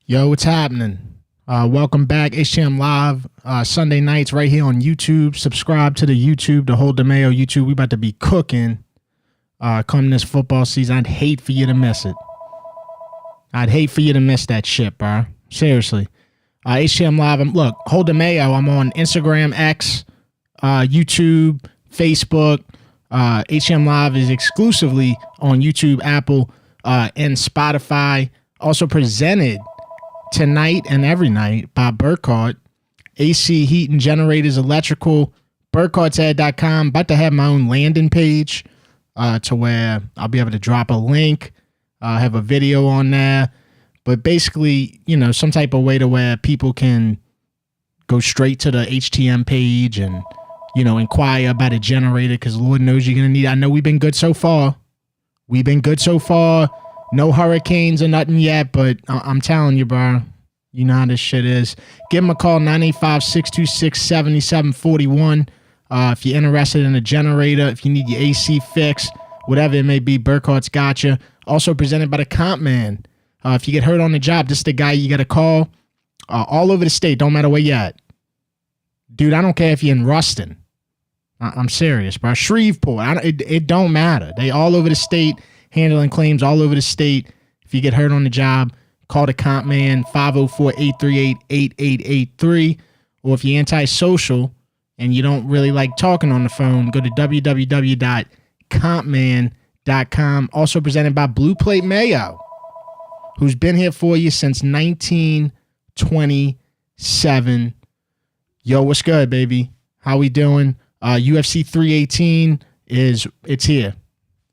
Yo, what's happening? Welcome back, HTM Live, Sunday nights right here on YouTube. Subscribe to the YouTube, the whole Mayo YouTube. We about to be cooking come this football season. I'd hate for you to miss it. I'd hate for you to miss that shit, bro. Seriously. HTM Live, look, hold the Mayo. I'm on Instagram, X, YouTube, Facebook. HTM Live is exclusively on YouTube, Apple, and Spotify. Also presented tonight and every night by Burkhardt AC Heating, Generators, Electrical, burkhardshead.com. About to have my own landing page to where I'll be able to drop a link, have a video on there, but basically, you know, some type of way to where people can go straight to the HTM page and, you know, inquire about a generator, because Lord knows you're going to need it. I know we've been good so far. No hurricanes or nothing yet, but I'm telling you, bro, you know how this shit is. Give them a call, 985-626-7741. If you're interested in a generator, if you need your AC fixed, whatever it may be, Burkhardt's got you. Also presented by the Compman. If you get hurt on the job, this is the guy you got to call. All over the state, don't matter where you're at. Dude, I don't care if you're in Ruston. I'm serious, bro. Shreveport, it don't matter. They all over the state, handling claims all over the state. If you get hurt on the job, call the Compman, 504-838-8883. Or if you're antisocial and you don't really like talking on the phone, go to www.compman.com. Also presented by Blue Plate Mayo, who's been here for you since 1927. Yo, what's good, baby? How we doing? UFC 318 it's here.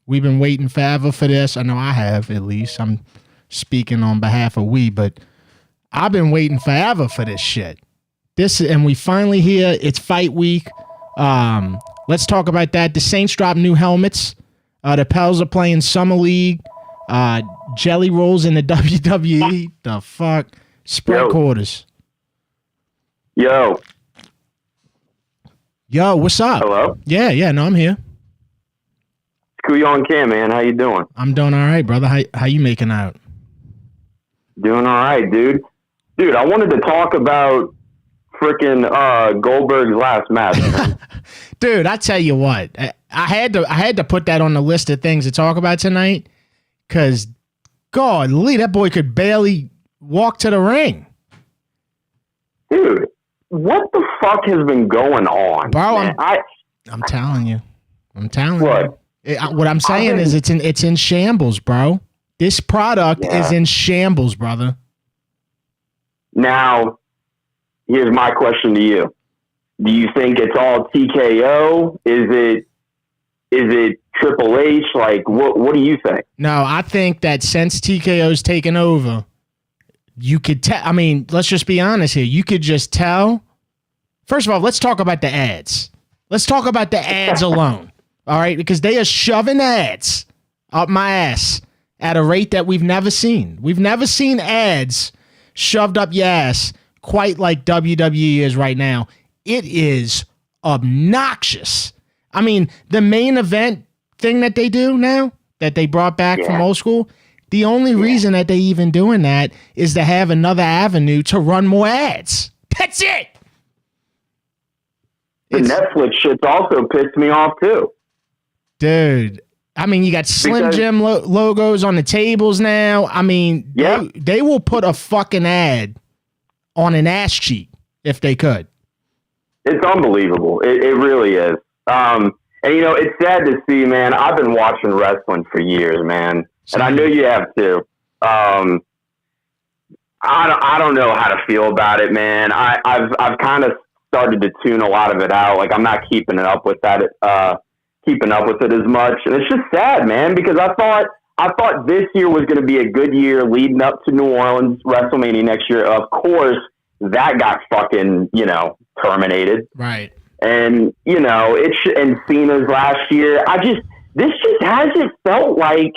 We've been waiting forever for this. I know I have, at least. I'm speaking on behalf of we, but I've been waiting forever for this shit. And we finally here. It's fight week. Let's talk about that. The Saints dropped new helmets. The Pels are playing Summer League. Jelly rolls in the WWE. The fuck? Spread quarters. Yo, what's up? Hello? Yeah, no, I'm here. Screw on Cam, man. How you doing? I'm doing all right, brother. How you making out? Doing all right, dude. Dude, I wanted to talk about freaking Goldberg's last match. Dude, I tell you what, I had to put that on the list of things to talk about tonight, because, God, Lee, that boy could barely walk to the ring. Dude, what the fuck has been going on, bro? Man? I'm telling you. What? What I'm saying is it's in shambles, bro. This product is in shambles, brother. Now, here's my question to you. Do you think it's all TKO? Is it Triple H? Like, what do you think? No, I think that since TKO's taken over, you could tell. I mean, let's just be honest here. You could just tell. First of all, let's talk about the ads. Let's talk about the ads alone. All right, because they are shoving ads up my ass at a rate that we've never seen. We've never seen ads shoved up your ass quite like WWE is right now. It is obnoxious. I mean, the main event thing that they do now, that they brought back from old school, the only reason that they even doing that is to have another avenue to run more ads. That's it. The Netflix shit's also pissed me off too. Dude, I mean, you got Slim Jim logos on the tables now. I mean, they will put a fucking ad on an ass cheek if they could. It's unbelievable. It really is. And, you know, it's sad to see, man. I've been watching wrestling for years, man. And I know you have too. I don't know how to feel about it, man. I've kind of started to tune a lot of it out. Like, I'm not keeping up with it as much. And it's just sad, man, because I thought this year was going to be a good year leading up to New Orleans WrestleMania next year. Of course, that got fucking, you know, terminated. Right. And, you know, and Cena's last year. This just hasn't felt like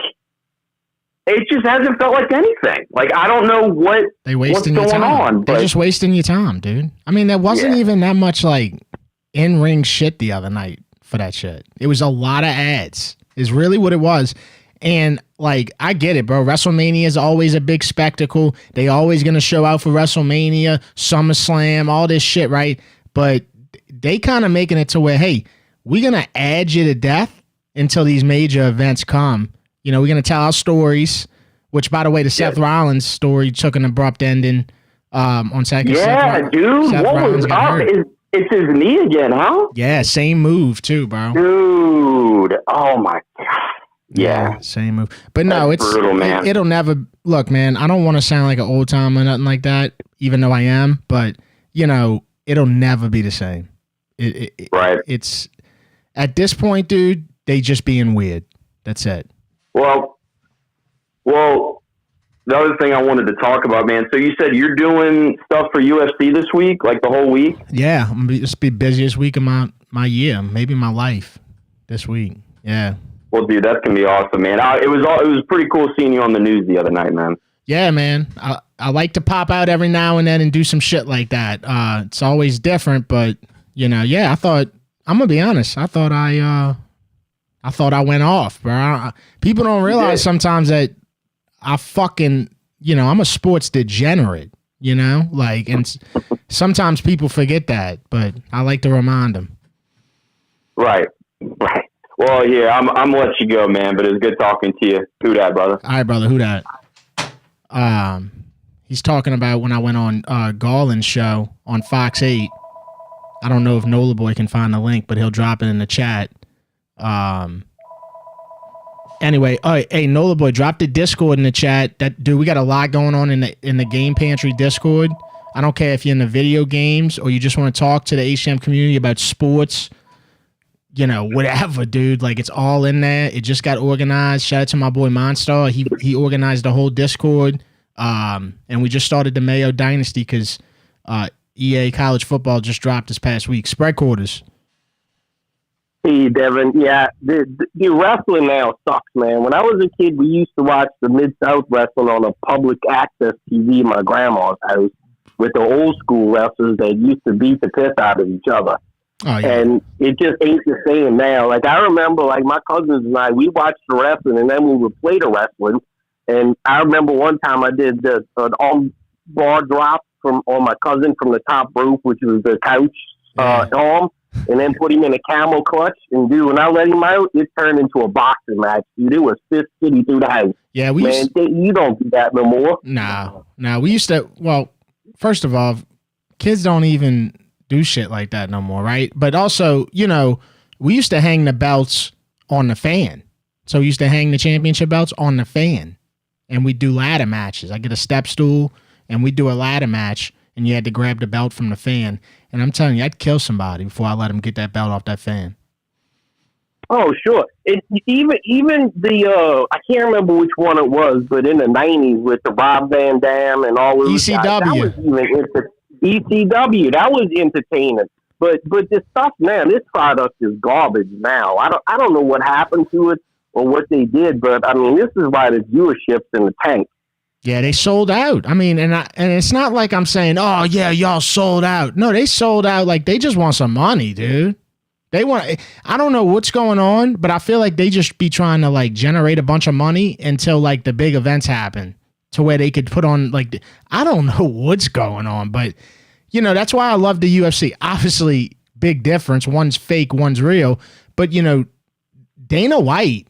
anything. Like, I don't know what's going on. They're just wasting your time, dude. I mean, there wasn't even that much, like, in-ring shit the other night for that shit. It was a lot of ads is really what it was. And like, I get it, bro. WrestleMania is always a big spectacle. They always going to show out for WrestleMania, SummerSlam, all this shit, right? But they kind of making it to where, hey, we're going to add you to death until these major events come. You know, we're going to tell our stories, which, by the way, the Seth Rollins story took an abrupt ending on second. Yeah, dude. Seth what Rollins was up? It's his knee again, huh? Yeah, same move, too, bro. Dude. Oh, my God. Yeah. Same move. But no, it's brutal, man. It'll never look, man. I don't want to sound like an old timer or nothing like that, even though I am. But, you know, it'll never be the same. Right. It's at this point, dude, they just being weird. That's it. Well, the other thing I wanted to talk about, man. So you said you're doing stuff for UFC this week, like the whole week? Yeah, I'm gonna be busiest week of my year, maybe my life this week. Yeah. Well, dude, that's gonna be awesome, man. It was pretty cool seeing you on the news the other night, man. Yeah, man. I like to pop out every now and then and do some shit like that. It's always different, but you know, yeah. I'm gonna be honest. I thought I went off, bro. People don't realize sometimes that I fucking, you know, I'm a sports degenerate, you know, like, and sometimes people forget that, but I like to remind them. Right. Well, yeah, I'm gonna let you go, man, but it was good talking to you. Who dat, brother? All right, brother. Who dat? He's talking about when I went on Garland's show on Fox 8. I don't know if Nola Boy can find the link, but he'll drop it in the chat. Anyway, hey, Nola Boy, drop the Discord in the chat. Dude, we got a lot going on in the Game Pantry Discord. I don't care if you're in the video games or you just want to talk to the HM community about sports, you know, whatever, dude. Like, it's all in there. It just got organized. Shout out to my boy Monstar. He organized the whole Discord. And we just started the Mayo Dynasty because EA College Football just dropped this past week. Spread quarters. Hey, Devin. Yeah, the wrestling now sucks, man. When I was a kid, we used to watch the Mid-South wrestling on a public access TV in my grandma's house with the old school wrestlers that used to beat the piss out of each other. Oh, yeah. And it just ain't the same now. Like, I remember, like, my cousins and I, we watched the wrestling, and then we would play the wrestling. And I remember one time I did an arm-bar drop on my cousin from the top rope, which was the couch arm, and then put him in a camel clutch. And, dude, when I let him out, it turned into a boxing match, dude. It was Fist City through the house. Yeah, you don't do that no more. No, we used to, well, first of all, kids don't even do shit like that no more, right? But also, you know, we used to hang the belts on the fan. So we used to hang the championship belts on the fan. And we'd do ladder matches. I get a step stool, and we'd do a ladder match, and you had to grab the belt from the fan. And I'm telling you, I'd kill somebody before I let him get that belt off that fan. Oh, sure. Even the I can't remember which one it was, but in the 90s with the Rob Van Dam and all those ECW. Guys, that was even ECW. That was entertaining. But this stuff, man, this product is garbage now. I don't know what happened to it or what they did, but I mean, this is why the viewership's in the tank. Yeah, they sold out. I mean, and it's not like I'm saying, oh yeah, y'all sold out. No, they sold out like they just want some money, dude. They want. I don't know what's going on, but I feel like they just be trying to like generate a bunch of money until like the big events happen, to where they could put on like I don't know what's going on, but you know that's why I love the UFC. Obviously, big difference. One's fake, one's real. But you know, Dana White,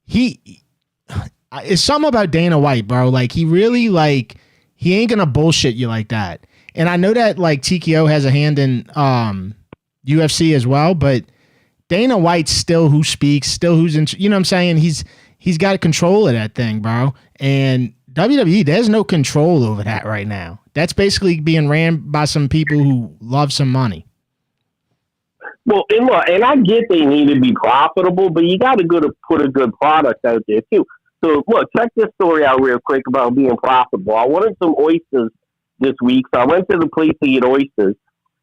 it's something about Dana White, bro. Like he really like he ain't gonna bullshit you like that. And I know that like TKO has a hand in UFC as well, but Dana White's still who speaks, still who's in. You know what I'm saying? He's got control of that thing, bro. And WWE, there's no control over that right now. That's basically being ran by some people who love some money. Well, and I get they need to be profitable, but you got to put a good product out there too. So look, check this story out real quick about being profitable. I wanted some oysters this week, so I went to the place to get oysters,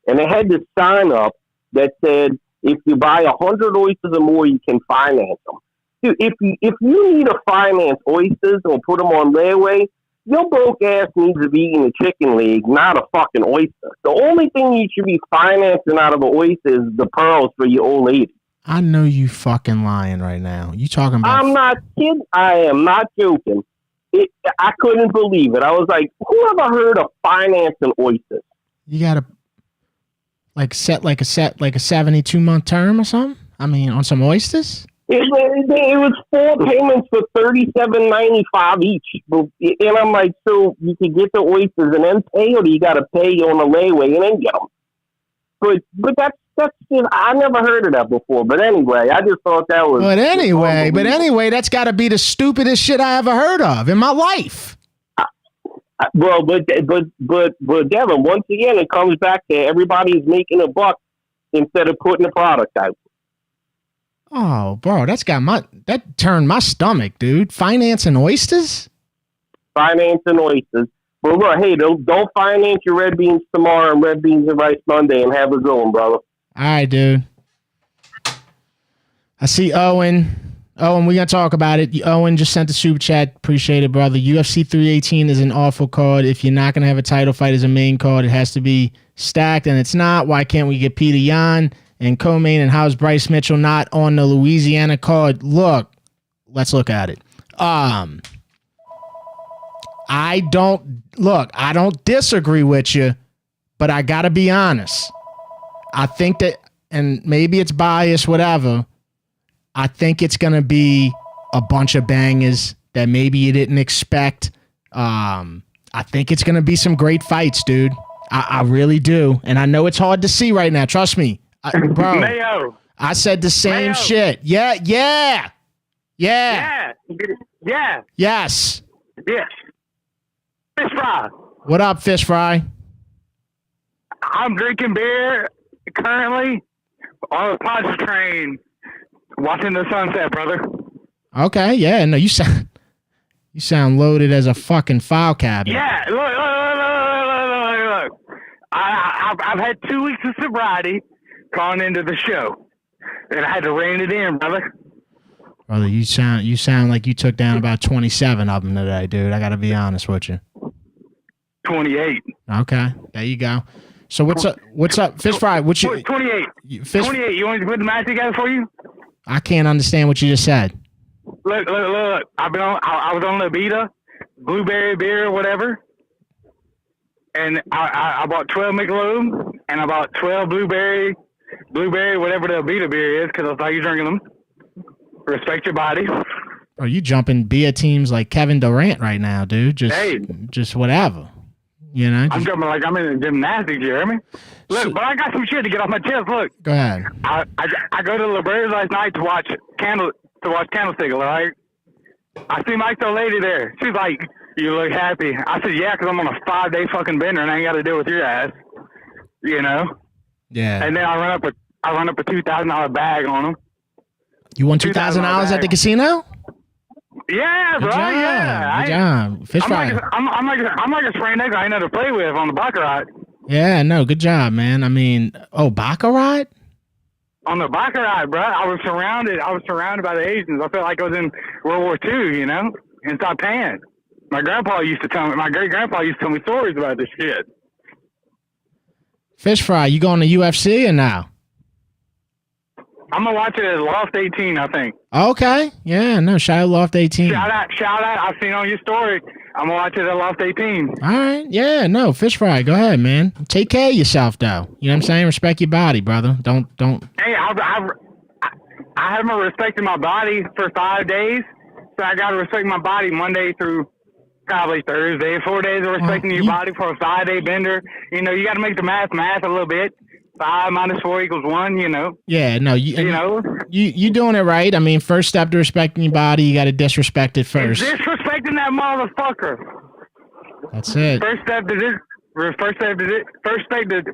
and they had this sign up that said, if you buy 100 oysters or more, you can finance them. Dude, if you need to finance oysters or put them on layaway, your broke ass needs to be eating a chicken leg, not a fucking oyster. The only thing you should be financing out of an oyster is the pearls for your old lady. I know you fucking lying right now. You talking about? I'm not kidding. I am not joking. I couldn't believe it. I was like, who ever heard of financing oysters? You gotta set like a 72-month term or something. I mean, on some oysters. It was 4 payments for $37.95 each, and I'm like, so you can get the oysters and then pay, or do you got to pay on the layaway and then get them? But that's just, I never heard of that before. But anyway, I just thought that was. But anyway, that's got to be the stupidest shit I ever heard of in my life. Well, but Devin, once again, it comes back to everybody's making a buck instead of putting the product out. Oh, bro, that turned my stomach, dude. Financing oysters? Financing oysters. Well, look, hey, don't finance your red beans tomorrow and red beans and rice Monday, and have a good one, brother. All right, dude. I see Owen. Owen, we're going to talk about it. Owen just sent a super chat. Appreciate it, brother. UFC 318 is an awful card. If you're not going to have a title fight as a main card, it has to be stacked, and it's not. Why can't we get Peter Yan and Co-Main, and how's Bryce Mitchell not on the Louisiana card? Look, let's look at it. I don't disagree with you, but I got to be honest. I think that, and maybe it's biased, whatever, I think it's going to be a bunch of bangers that maybe you didn't expect. I think it's going to be some great fights, dude. I really do. And I know it's hard to see right now. Trust me. Bro, Mayo. I said the same Mayo. shit. Yeah. Yeah. Yes. Fish fry. What up, Fish Fry? I'm drinking beer currently on a Parish train, watching the sunset, brother. Okay, yeah, no, you sound loaded as a fucking file cabinet. Yeah, look. I've had 2 weeks of sobriety going into the show, and I had to rein it in, brother. Brother, you sound like you took down about 27 of them today, dude. I got to be honest with you. 28. Okay, there you go. So what's up, Fish Fry? 28. 28. You want me to put the math together for you? I can't understand what you just said. Look. I was on Levita, blueberry beer, whatever, and I bought 12 Michelob, and I bought 12 blueberry, whatever the Levita beer is, because I thought you drinking them. Respect your body. Are you jumping beer teams like Kevin Durant right now, dude? Just whatever. You know? I'm jumping like I'm in gymnastics, you hear me? Look, but I got some shit to get off my chest. Look. Go ahead. I go to LeBear's last night to watch Candlestick, right? I see Mike's old lady there. She's like, "You look happy." I said, "Yeah, because I'm on a 5-day fucking bender and I ain't got to deal with your ass." You know? Yeah. And then I run up a $2,000 bag on them. You won $2,000 at the casino? Yeah, bro. Yeah. Good job. Fish Fry. I'm like a sprained ankle I ain't never play with on the Baccarat. Yeah, no, good job, man. I mean, Baccarat? On the Baccarat, bro. I was surrounded by the Asians. I felt like I was in World War II, you know, in Saipan. My great grandpa used to tell me stories about this shit. Fish Fry, you going to UFC or now? I'm gonna watch it at Loft 18, I think. Okay. Yeah, no, shout out Loft 18. Shout out. I've seen on your story. I'm gonna watch it at Loft 18. All right. Yeah, no, Fish Fry, go ahead, man. Take care of yourself, though. You know what I'm saying? Respect your body, brother. Don't. Hey, I haven't respected my body for 5 days, so I gotta respect my body Monday through probably Thursday. 4 days of respecting your body for a 5-day bender. You know, you gotta make the math a little bit. 5 - 4 = 1, you know. Yeah, no, you know. You doing it right. I mean, first step to respecting your body, you got to disrespect it first. Disrespecting that motherfucker. That's it. First step to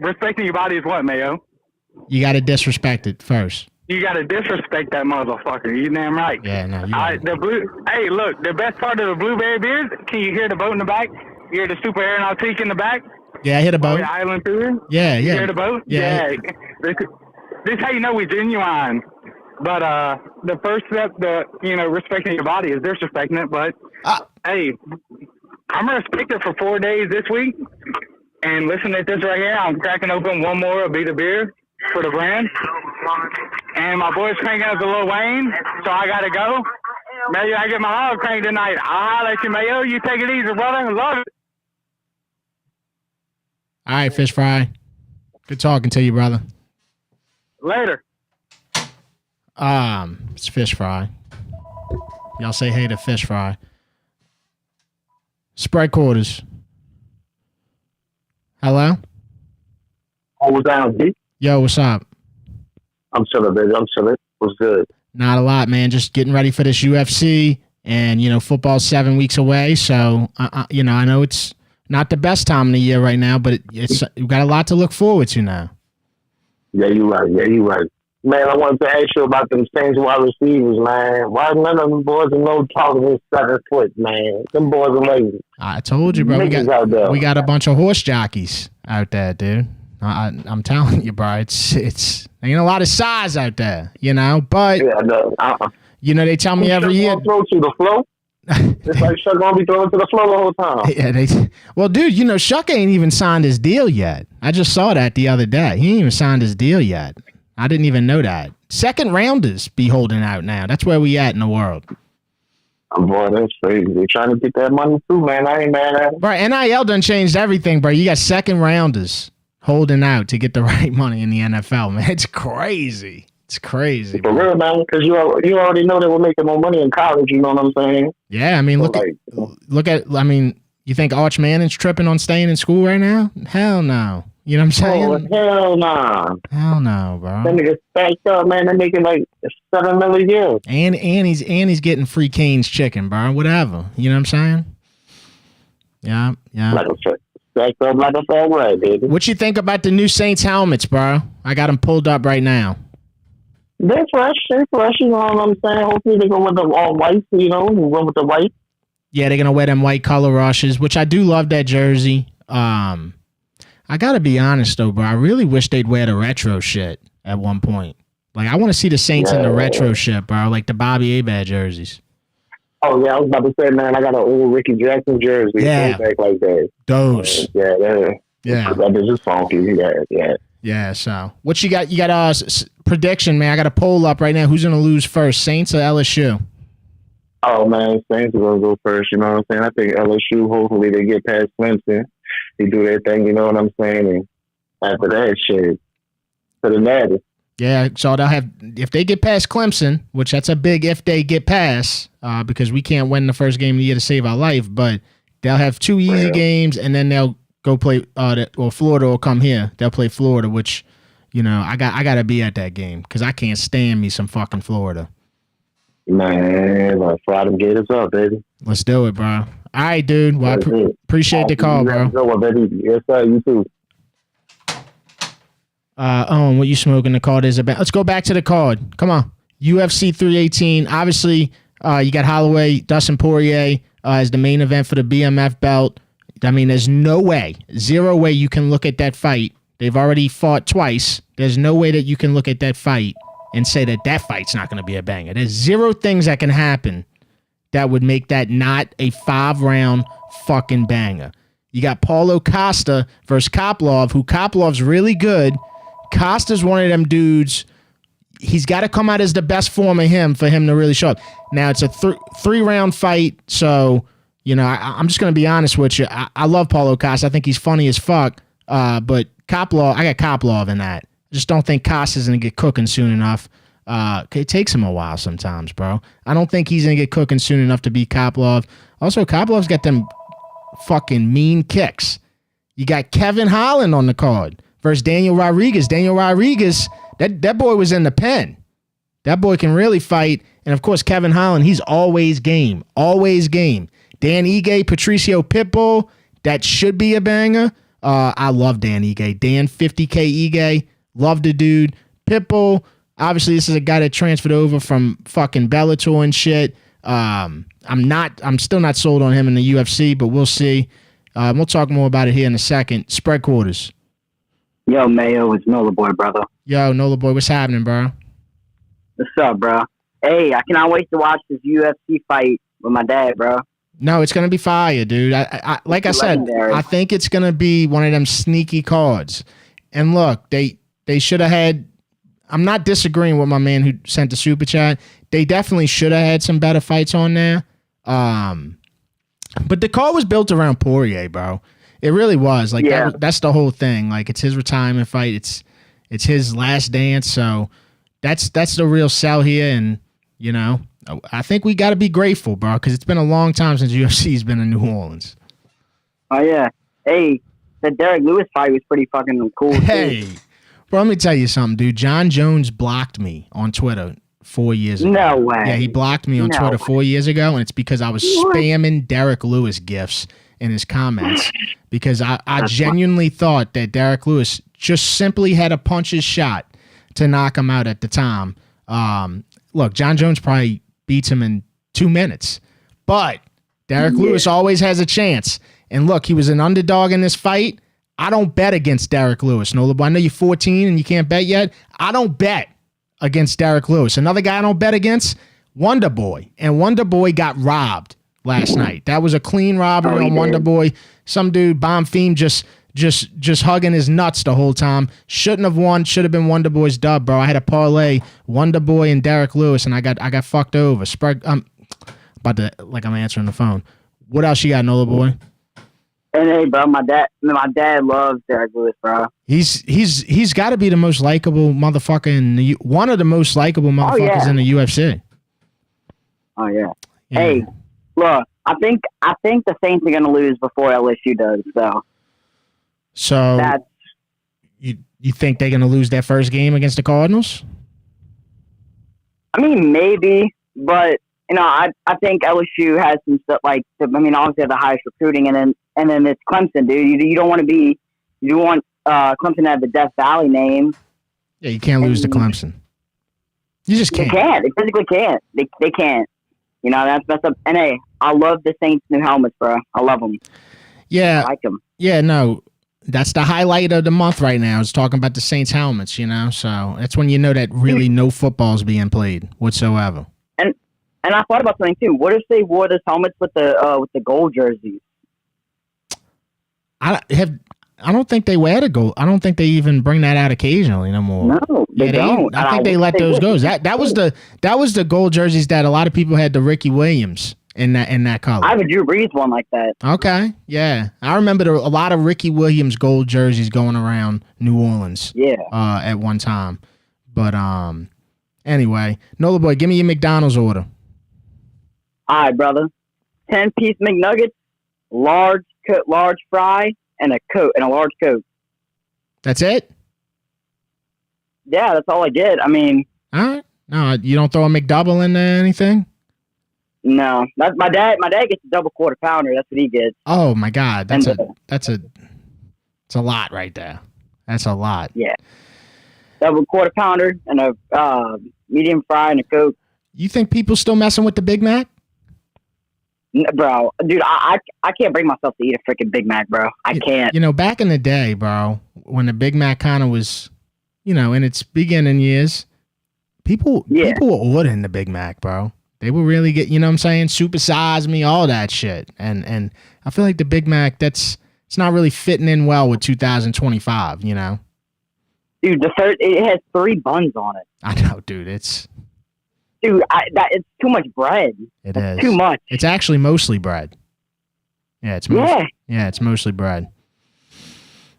respecting your body is what, Mayo? You got to disrespect it first. You got to disrespect that motherfucker. You damn right. Yeah, no. Hey, look, the best part of the blueberry beers, can you hear the boat in the back? You hear the super aeronautique in the back? Yeah, I hit a boat. The island tour? Yeah. You hear the boat? Yeah. This how you know we're genuine. But the first step to, respecting your body is disrespecting it. But, hey, I'm going to respect it for 4 days this week. And listen to this right here. I'm cracking open one more of the beer. for the brand. And my boy's cranking up the Lil Wayne, so I got to go. Mayo, I get my hog crank tonight. I'll holler at you, Mayo. You take it easy, brother. Love it. All right, Fish Fry. Good talking to you, brother. Later. It's Fish Fry. Y'all say hey to Fish Fry. Spread quarters. Hello? Oh, what's down, D? Yo, what's up? I'm chilling, baby. I'm chilling. What's good? Not a lot, man. Just getting ready for this UFC, and football's 7 weeks away. So, I know it's not the best time of the year right now, but we've got a lot to look forward to now. Yeah, you're right. Man, I wanted to ask you about them Saints wide receivers, man. Why none of them boys are no taller than 7 foot, man? Them boys are lazy. I told you, bro. We got a bunch of horse jockeys out there, dude. I'm telling you, bro. It's ain't a lot of size out there, But yeah, no, they tell me every year. Throw to the flow. It's like Shuck gonna be throwing to the flow the whole time. Yeah, well, dude, Shuck ain't even signed his deal yet. I just saw that the other day. He ain't even signed his deal yet. I didn't even know that. Second rounders be holding out now. That's where we at in the world. Boy, that's crazy. They trying to get that money too, man. I ain't mad at it. Bro, NIL done changed everything, bro. You got second rounders holding out to get the right money in the NFL, man. It's crazy. It's crazy. For real, man, because you already know they were making more money in college, you know what I'm saying? Yeah, I mean, you think Arch Manning's tripping on staying in school right now? Hell no. You know what I'm saying? Oh, hell nah. Hell no, bro. That nigga stacked up, man. They're making like $7 million a year. And he's getting free Cane's chicken, bro. Whatever. You know what I'm saying? Yeah. Like stacked up like a fat rat, baby. What you think about the new Saints helmets, bro? I got them pulled up right now. They're fresh, you know what I'm saying? Hopefully they go with the all white, you went with the white. Yeah, they're gonna wear them white color rushes, which I do love that jersey. I gotta be honest though, bro. I really wish they'd wear the retro shit at one point. Like, I want to see the Saints in the retro shit, bro. Like the Bobby Abad jerseys. Oh yeah, I was about to say, man, I got an old Ricky Jackson jersey. Yeah, back like that. Those. Yeah. That is just funky. Yeah. Yeah. So, what you got? You got prediction, man. I got a poll up right now. Who's gonna lose first, Saints or LSU? Oh man, Saints are gonna go first. You know what I'm saying? I think LSU. Hopefully they get past Clemson. They do their thing. You know what I'm saying? And after that, shit, to the natty. Yeah, so they'll have, if they get past Clemson, which that's a big if they get past, because we can't win the first game of the year to save our life, but they'll have 2 easy games, and then they'll go play, Florida will come here. They'll play Florida, which, I got to be at that game, because I can't stand me some fucking Florida. Man, let's fly them Gators up, baby. Let's do it, bro. All right, dude. Well, I appreciate the call, bro. Yes, sir. You too. Owen, what you smoking? The card is about. Let's go back to the card. Come on. UFC 318. Obviously, you got Holloway, Dustin Poirier as the main event for the BMF belt. I mean, there's no way, zero way you can look at that fight. They've already fought twice. There's no way that you can look at that fight and say that fight's not going to be a banger. There's 0 things that can happen that would make that not a 5-round fucking banger. You got Paulo Costa versus Koplov, who Koplov's really good. Costa's one of them dudes. He's got to come out as the best form of him for him to really show up. Now, it's a 3-round fight, so, I'm just going to be honest with you. I love Paulo Costa. I think he's funny as fuck, but Koplov, I got Koplov in that. I just don't think Costa's going to get cooking soon enough. It takes him a while sometimes, bro. I don't think he's going to get cooking soon enough to beat Koplov. Also, Koplov's got them fucking mean kicks. You got Kevin Holland on the card versus Daniel Rodriguez. Daniel Rodriguez, that boy was in the pen. That boy can really fight. And, of course, Kevin Holland, he's always game. Always game. Dan Ige, Patricio Pitbull, that should be a banger. I love Dan Ige. Dan 50K Ige, love the dude. Pitbull, obviously, this is a guy that transferred over from fucking Bellator and shit. I'm still not sold on him in the UFC, but we'll see. We'll talk more about it here in a second. Spread quarters. Yo, Mayo, it's Nola Boy, brother. Yo, Nola Boy, what's happening, bro? What's up, bro? Hey, I cannot wait to watch this UFC fight with my dad, bro. No, it's gonna be fire, dude. I like I said, I think it's gonna be one of them sneaky cards. And look, They should have had. I'm not disagreeing with my man who sent the super chat. They definitely should have had some better fights on there. But the card was built around Poirier, bro. It really was. Like that's the whole thing. Like it's his retirement fight. It's his last dance. So that's the real sell here. And you know, I think we got to be grateful, bro, because it's been a long time since UFC's been in New Orleans. Oh yeah. Hey, the Derrick Lewis fight was pretty fucking cool. Hey, too. Bro, let me tell you something, dude. John Jones blocked me on Twitter 4 years ago. No way. Yeah, he blocked me on Twitter 4 years ago, and it's because I was spamming Derrick Lewis gifs in his comments because I genuinely thought that Derrick Lewis just simply had a puncher's shot to knock him out at the time. Look, John Jones probably beats him in 2 minutes, but Derrick Lewis always has a chance. And look, he was an underdog in this fight. I don't bet against Derrick Lewis. No, I know you're 14 and you can't bet yet. I don't bet against Derrick Lewis. Another guy I don't bet against, Wonder Boy. And Wonder Boy got robbed last night. That was a clean robbery on Wonder Boy. Some dude, Bomb Fiend, just hugging his nuts the whole time. Shouldn't have won. Should have been Wonder Boy's dub, bro. I had a parlay Wonder Boy and Derrick Lewis, and I got fucked over. I'm answering the phone. What else you got, Nola Boy? And hey, bro, my dad loves Derrick Lewis, bro. He's got to be the most likable motherfucker one of the most likable motherfuckers in the UFC. Oh yeah. Hey, look, I think the Saints are gonna lose before LSU does. So that's you think they're gonna lose their first game against the Cardinals? I mean, maybe, but you know, I think LSU has some stuff obviously they have the highest recruiting, and then it's Clemson, dude. You don't want to be. You want Clemson to have the Death Valley name. Yeah, you can't lose to Clemson. You just can't. They can't. They physically can't. They can't. You know, that's up. And hey, I love the Saints' new helmets, bro. I love them. Yeah, I like them. Yeah, no, that's the highlight of the month right now. Is talking about the Saints' helmets. You know, so that's when you know that really no football's being played whatsoever. And I thought about something too. What if they wore those helmets with the gold jerseys? I don't think they wear the gold. I don't think they even bring that out occasionally no more. No, they don't. I think they let those go. That was the gold jerseys that a lot of people had the Ricky Williams in that color. I have a Drew Brees one like that. Okay, yeah, I remember a lot of Ricky Williams gold jerseys going around New Orleans. Yeah, at one time. But anyway, Nola Boy, give me your McDonald's order. All right, brother. 10-piece McNuggets, large fry, and a large Coke. That's it? Yeah, that's all I get. I mean, all right. No, you don't throw a McDouble in there, anything? No, that's my dad. My dad gets a double quarter pounder. That's what he gets. Oh my God, that's a lot right there. That's a lot. Yeah, double quarter pounder and a medium fry and a Coke. You think people still messing with the Big Mac? Bro, dude, I can't bring myself to eat a freaking Big Mac, bro. I can't. You know, back in the day, bro, when the Big Mac kind of was, you know, in its beginning years, people were ordering the Big Mac, bro. They were really you know what I'm saying? Super size me, all that shit. And I feel like the Big Mac, it's not really fitting in well with 2025, you know? Dude, it has 3 buns on it. I know, dude. It's too much bread. It's too much. It's actually mostly bread. Yeah, it's mostly bread.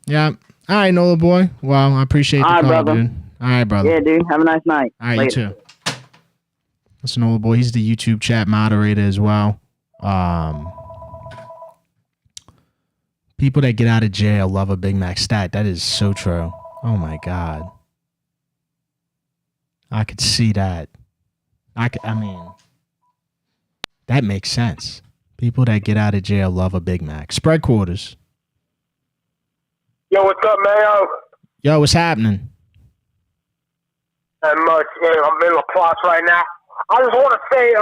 Yeah. All right, Nola Boy. Well, I appreciate the call, brother. dude. All right, brother. Yeah, dude. Have a nice night. All right, Later. you too. That's Nola Boy. He's the YouTube chat moderator as well. People that get out of jail love a Big Mac stat. That is so true. Oh my God. I could see that. I mean, that makes sense. People that get out of jail love a Big Mac. Spread quarters. Yo, what's up, Mayo? Yo, what's happening? Not much. Yeah, I'm in La Place right now. I just want to say,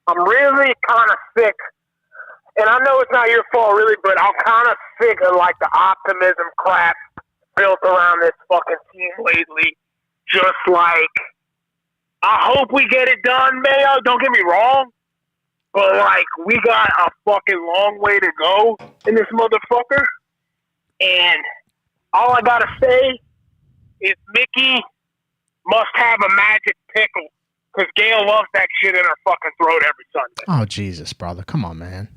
I'm really kind of sick. And I know it's not your fault, really, but I'm kind of sick of, like, the optimism crap built around this fucking team lately. Just like, I hope we get it done, Mayo. Don't get me wrong. But, like, we got a fucking long way to go in this motherfucker. And all I got to say is Mickey must have a magic pickle because Gail loves that shit in her fucking throat every Sunday. Oh, Jesus, brother. Come on, man.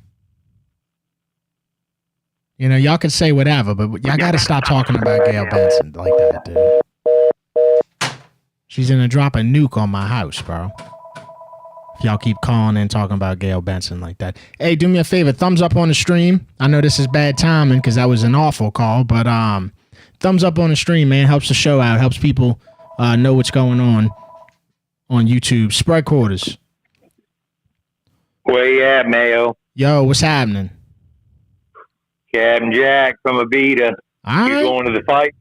You know, y'all can say whatever, but y'all got to stop talking about Gail Benson like that, dude. She's going to drop a nuke on my house, bro. If y'all keep calling and talking about Gail Benson like that. Hey, do me a favor. Thumbs up on the stream. I know this is bad timing because that was an awful call, but thumbs up on the stream, man. Helps the show out. Helps people know what's going on YouTube. Spread quarters. Where you at, Mayo? Yo, what's happening? Captain Jack from Abita. You going to the fight?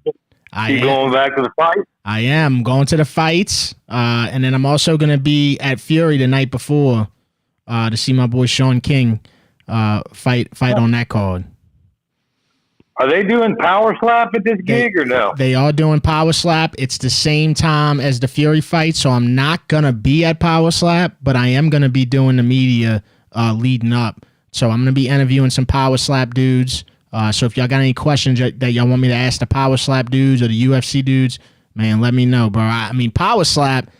Going back to the fight? I am going to the fights, and then I'm also going to be at Fury the night before to see my boy Sean King fight on that card. Are they doing Power Slap at this gig or no? They are doing Power Slap. It's the same time as the Fury fight, so I'm not going to be at Power Slap, but I am going to be doing the media leading up. So I'm going to be interviewing some Power Slap dudes. So if y'all got any questions that y'all want me to ask the Power Slap dudes or the UFC dudes, man, let me know, bro. I mean, Power Slap,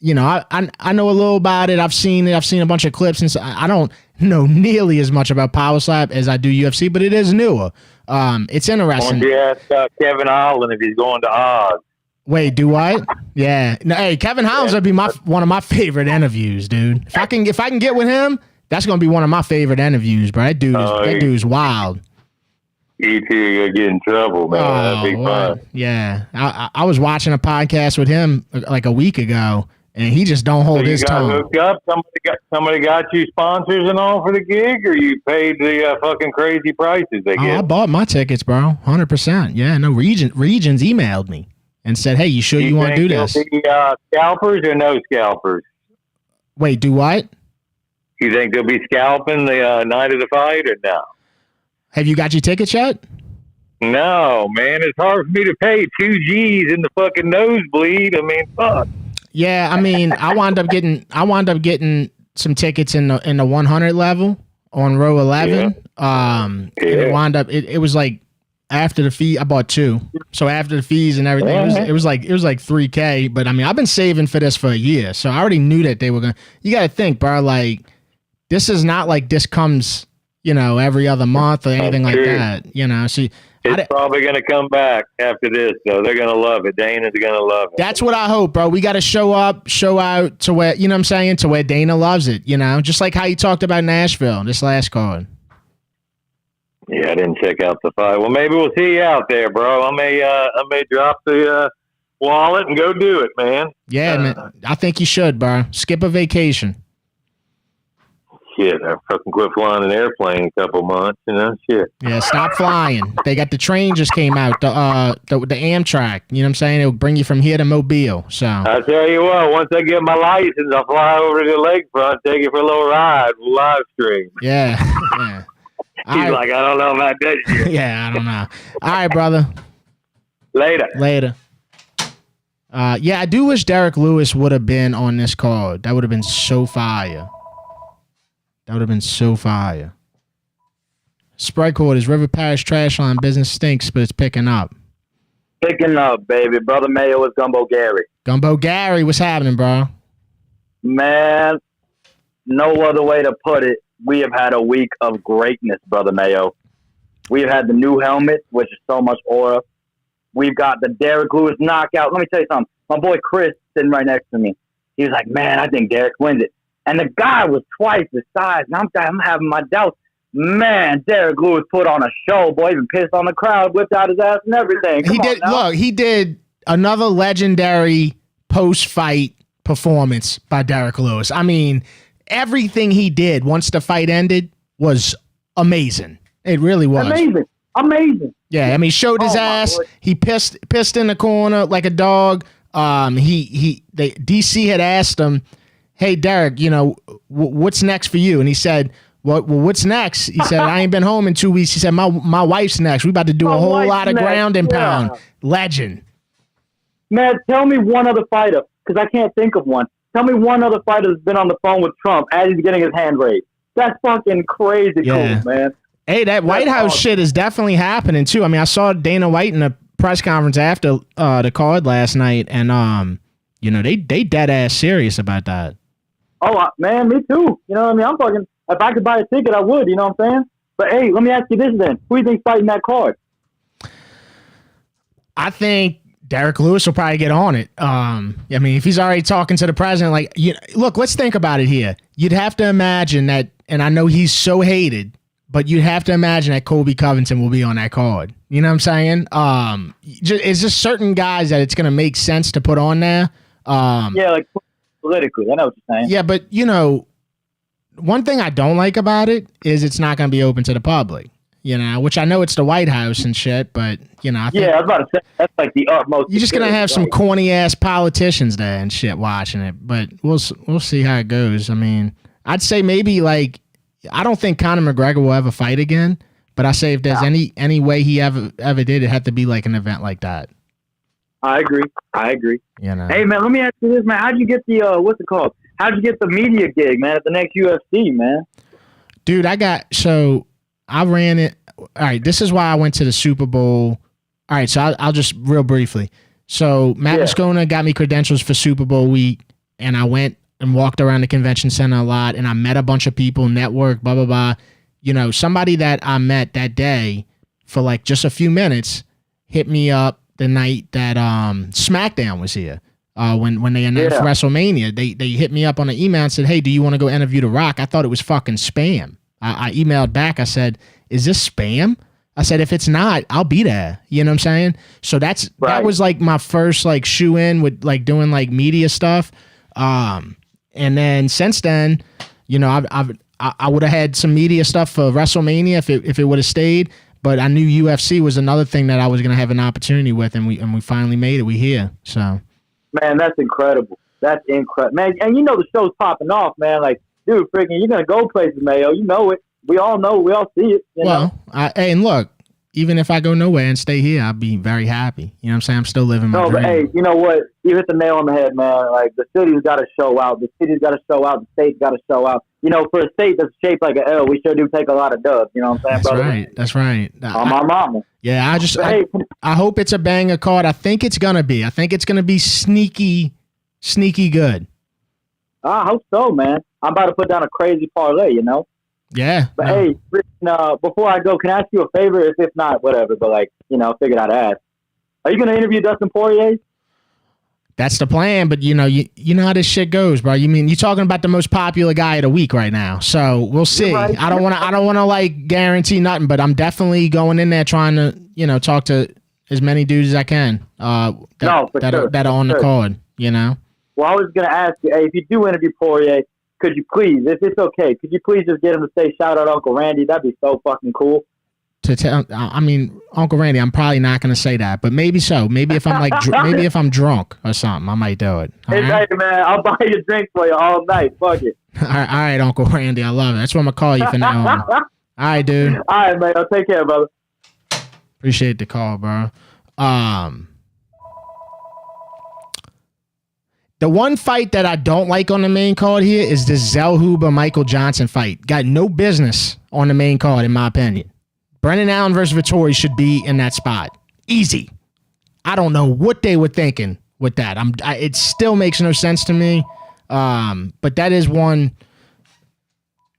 you know, I know a little about it. I've seen it. I've seen a bunch of clips, and so I don't know nearly as much about Power Slap as I do UFC, but it is newer. It's interesting. Why don't you ask Kevin Holland if he's going to Oz? Wait, do I? Yeah. No, hey, Kevin Holland would be one of my favorite interviews, dude. If I can get with him, that's gonna be one of my favorite interviews, bro. That dude's wild. You two are gonna get in trouble, man. That'd be fun. Yeah, I was watching a podcast with him like a week ago, and he just don't hold his tongue. Hooked up? Somebody got you sponsors and all for the gig, or you paid the fucking crazy prices they get? I bought my tickets, bro. 100%. Yeah, no, Regions emailed me and said, "Hey, you sure you want to do this?" Scalpers or no scalpers? Wait, do what? You think they'll be scalping the night of the fight or no? Have you got your tickets yet? No, man. It's hard for me to pay 2 G's in the fucking nosebleed. I mean, fuck. Yeah, I mean, I wound up getting some tickets in the 100 level on row 11. Yeah. It wound up it was like after the fee. I bought 2, so after the fees and everything, it was like $3K. But I mean, I've been saving for this for a year, so I already knew that they were gonna. You got to think, bro. Like, this is not like this comes, you know, every other month or anything like that. You know, see. It's probably going to come back after this, though. They're going to love it. Dana's going to love it. That's what I hope, bro. We got to show out to where, you know what I'm saying, to where Dana loves it, you know, just like how you talked about Nashville, this last card. Yeah, I didn't check out the fight. Well, maybe we'll see you out there, bro. I may drop the wallet and go do it, man. Yeah, man. I think you should, bro. Skip a vacation. Shit, I fucking quit flying an airplane a couple months, you know, shit. Yeah, stop flying. They got the train just came out, the Amtrak. You know what I'm saying? It'll bring you from here to Mobile. So I tell you what, once I get my license, I'll fly over to the lakefront, take it for a little ride, we'll live stream. Yeah. He's like, I don't know about that shit. Yeah, I don't know. All right, brother. Later. Yeah, I do wish Derrick Lewis would have been on this card. That would have been so fire. Spread quarters, River Parish trash line, business stinks, but it's picking up. Picking up, baby. Brother Mayo is Gumbo Gary. Gumbo Gary, what's happening, bro? Man, no other way to put it. We have had a week of greatness, Brother Mayo. We've had the new helmet, which is so much aura. We've got the Derrick Lewis knockout. Let me tell you something. My boy Chris sitting right next to me. He was like, man, I think Derrick wins it. And the guy was twice the size. And I'm having my doubts. Man, Derrick Lewis put on a show. Boy, even pissed on the crowd, whipped out his ass and everything. He did another legendary post-fight performance by Derrick Lewis. I mean, everything he did once the fight ended was amazing. It really was. Amazing. Yeah, I mean, showed his ass. He pissed in the corner like a dog. DC had asked him, hey, Derrick, you know, what's next for you? And he said, well, what's next? He said, I ain't been home in 2 weeks. He said, my wife's next. We about to do a whole lot of ground and pound. Legend. Man, tell me one other fighter, because I can't think of one. Tell me one other fighter that's been on the phone with Trump as he's getting his hand raised. That's fucking crazy cool, man. Hey, that White House shit is definitely happening, too. I mean, I saw Dana White in a press conference after the card last night, and they dead ass serious about that. Oh man, me too. You know what I mean? I'm fucking. If I could buy a ticket, I would. You know what I'm saying? But hey, let me ask you this then: who do you think's fighting that card? I think Derrick Lewis will probably get on it. I mean, if he's already talking to the president, look, let's think about it here. You'd have to imagine that, and I know he's so hated, but you'd have to imagine that Colby Covington will be on that card. You know what I'm saying? It's just certain guys that it's going to make sense to put on there. Yeah, like politically. I know what you're saying. Yeah, but, one thing I don't like about it is it's not going to be open to the public. Which I know it's the White House and shit, but, I think I was about to say, that's like the utmost. You're just going to have some corny-ass politicians there and shit watching it, but we'll see how it goes. I mean, I'd say maybe, I don't think Conor McGregor will ever fight again, but I say if there's any way he ever did, it had to be like an event like that. I agree. Hey, man, let me ask you this, man. How'd you get the, what's it called? How'd you get the media gig, man, at the next UFC, man? Dude, I ran it. All right, this is why I went to the Super Bowl. All right, so I'll just real briefly. So Matt Moscona got me credentials for Super Bowl week, and I went and walked around the convention center a lot, and I met a bunch of people, networked, blah, blah, blah. Somebody that I met that day for just a few minutes hit me up the night that SmackDown was here. When they announced WrestleMania, they hit me up on an email and said, hey, do you want to go interview The Rock? I thought it was fucking spam. I emailed back. I said, is this spam? I said, if it's not, I'll be there. You know what I'm saying? So that was my first shoe in with doing media stuff. And then since then, I would have had some media stuff for WrestleMania if it would have stayed. But I knew UFC was another thing that I was going to have an opportunity with, and we finally made it. We here. So, man, that's incredible. That's incredible, man. And the show's popping off, man. Dude, freaking, you're gonna go places, Mayo. You know it. We all know. We all see it. And look, even if I go nowhere and stay here, I'll be very happy. You know what I'm saying? I'm still living my dream. But hey, you know what? You hit the nail on the head, man. The city's got to show out. The city's got to show out. The state's got to show out. For a state that's shaped like an L, we sure do take a lot of dubs. You know what I'm saying, brother? That's right. On my mama. Yeah, I hope it's a banger card. I think it's gonna be. I think it's gonna be sneaky good. I hope so, man. I'm about to put down a crazy parlay, Yeah. But hey, before I go, can I ask you a favor? If not, whatever. But figured I'd ask. Are you going to interview Dustin Poirier? That's the plan, but you know how this shit goes, bro. You're talking about the most popular guy of the week right now. So we'll see. Right. I don't want to guarantee nothing, but I'm definitely going in there trying to talk to as many dudes as I can. That are on the card. Well, I was going to ask you, hey, if you do interview Poirier, could you please, if it's okay, could you please just get him to say shout out Uncle Randy? That'd be so fucking cool. Uncle Randy, I'm probably not going to say that, but maybe so. Maybe if I'm maybe if I'm drunk or something, I might do it. Hey, man, I'll buy you a drink for you all night. Fuck it. All right, Uncle Randy, I love it. That's what I'm going to call you from now on. All right, dude. All right, man. I'll take care, brother. Appreciate the call, bro. The one fight that I don't like on the main card here is this Zellhuber-Michael Johnson fight. Got no business on the main card, in my opinion. Brendan Allen versus Vettori should be in that spot. Easy. I don't know what they were thinking with that. It still makes no sense to me. But that is one.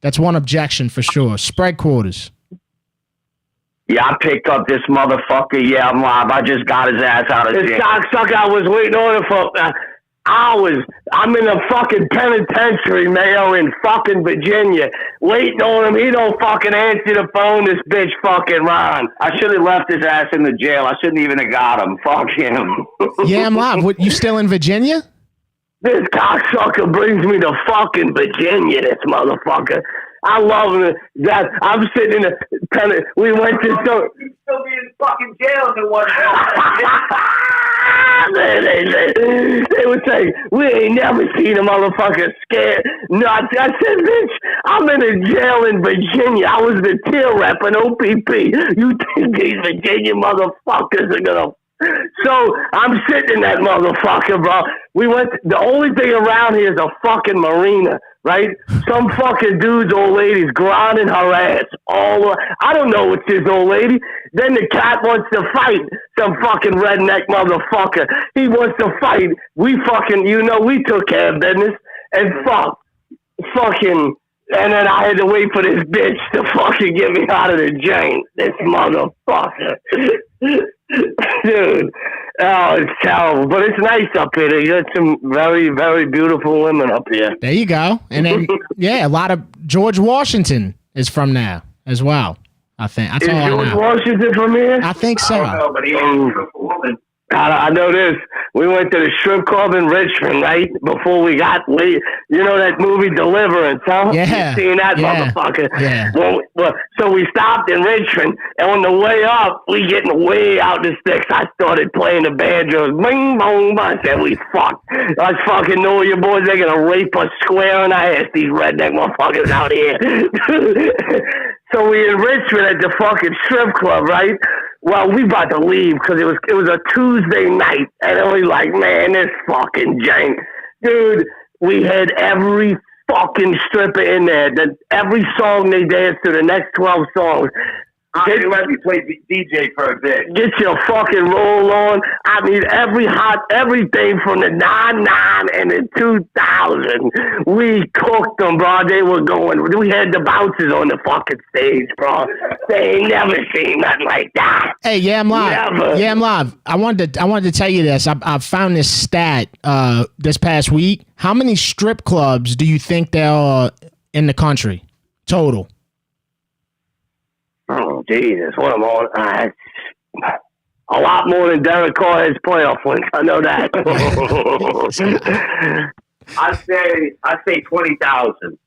That's one objection for sure. Spread quarters. Yeah, I picked up this motherfucker. Yeah, I'm live. I just got his ass out of jail. This cocksucker I was waiting on him for hours. I'm in a fucking penitentiary, Mayo, in fucking Virginia, waiting on him. He don't fucking answer the phone. This bitch fucking Ron. I should have left his ass in the jail. I shouldn't even have got him. Fuck him. Yeah, I'm live. What, you still in Virginia? This cocksucker brings me to fucking Virginia, this motherfucker. I love him. That I'm sitting in the pen. We went to so. He'd still be in fucking jail in one They would say, we ain't never seen a motherfucker scared. No, I said, bitch, I'm in a jail in Virginia. I was the tier rep in OPP. You think these Virginia motherfuckers are gonna So I'm sitting in that motherfucker, bro. The only thing around here is a fucking marina, right? Some fucking dude's old lady's grinding her ass I don't know what's his old lady. Then the cat wants to fight some fucking redneck motherfucker. He wants to fight. We fucking, we took care of business. And fucking, and then I had to wait for this bitch to fucking get me out of the joint. This motherfucker. Dude. Oh, it's terrible. But it's nice up here. You got some very, very beautiful women up here. There you go. And then, a lot of George Washington is from there as well, I think. That's is all George I know. Washington from here? I think so. I don't know, but he ain't a beautiful woman. I know this. We went to the strip club in Richmond, right? Before we got late. You know that movie Deliverance, huh? Yeah. You seen that motherfucker? Yeah. Well, so we stopped in Richmond, and on the way up, we getting way out the sticks. I started playing the banjos. Bing, bong, bong. I said, we fucked. I fucking know your boys. They're going to rape us square in the ass, these redneck motherfuckers out here. So we in Richmond at the fucking strip club, right? Well, we about to leave because it was a Tuesday night, and then we like, man, this fucking jank. Dude, we had every fucking stripper in there. Every song they danced to, the next 12 songs. You let me play DJ for a bit. Get your fucking roll on. I mean, everything from the 99 and the 2000. We cooked them, bro. They were going. We had the bouncers on the fucking stage, bro. They ain't never seen nothing like that. Hey, yeah, I'm live. Never. Yeah, I'm live. I wanted to tell you this. I found this stat this past week. How many strip clubs do you think there are in the country total? Oh, Jesus. What am I on? A lot more than Derek Carr has playoff wins. I know that. I say 20,000.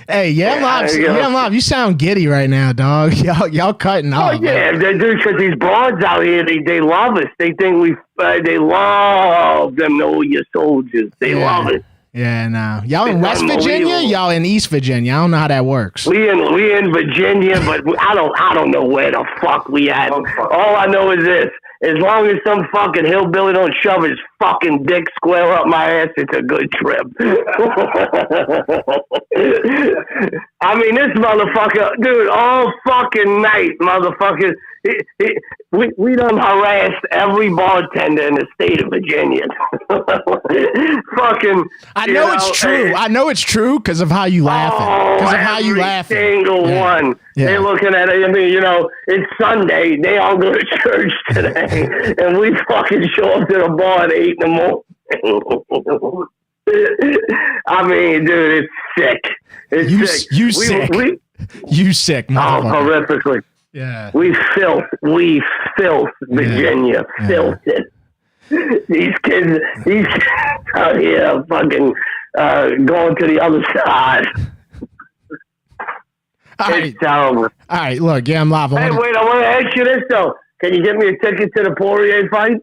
Hey, live. You sound giddy right now, dog. Y'all cutting off. Oh yeah, they do, because these broads out here, they love us. They think they love them. Know your soldiers. They love it. Yeah, no. Y'all in West Virginia? Y'all in East Virginia? I don't know how that works. We in Virginia, but I don't know where the fuck we at. All I know is this: as long as some fucking hillbilly don't shove his fucking dick square up my ass, it's a good trip. I mean, this motherfucker, dude, all fucking night, motherfucker. We done harassed every bartender in the state of Virginia. Fucking, I know it's true. I know it's true because of how you laughing. Because of how you laughing. Single one. Yeah. They're looking at it. I mean, it's Sunday. They all go to church today, and we fucking show up to the bar at 8 in the morning. I mean, dude, it's sick. It's sick. You sick. You sick, motherfucker. Horrifically. Yeah. We filth Virginia. Yeah. Filth it. These kids out here fucking going to the other side. It's terrible. All right, look, yeah, I'm live. I want to ask you this, though. Can you get me a ticket to the Poirier fight?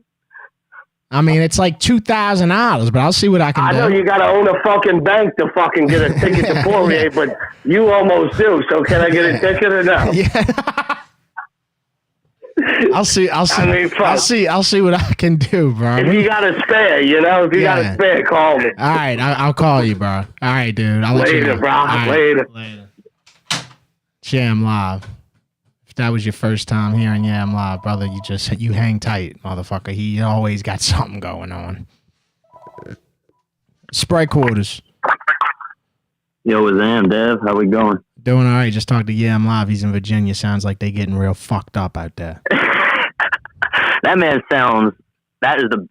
I mean, it's like $2,000, but I'll see what I can do. I know you got to own a fucking bank to fucking get a ticket to Poirier, but you almost do. So can I get a ticket or no? Yeah. I'll see what I can do, bro. If you got a spare, if you got a spare, call me. All right, I'll call you, bro. All right, dude. I'll let you know. Bro. Right. Later. Jam Live. If that was your first time hearing I'm Live, brother, you hang tight, motherfucker. He always got something going on. Sprite Quarters. Yo, what's up, Dev? How we going? Doing all right. Just talked to I'm Live. He's in Virginia. Sounds like they getting real fucked up out there. That man sounds. That is the.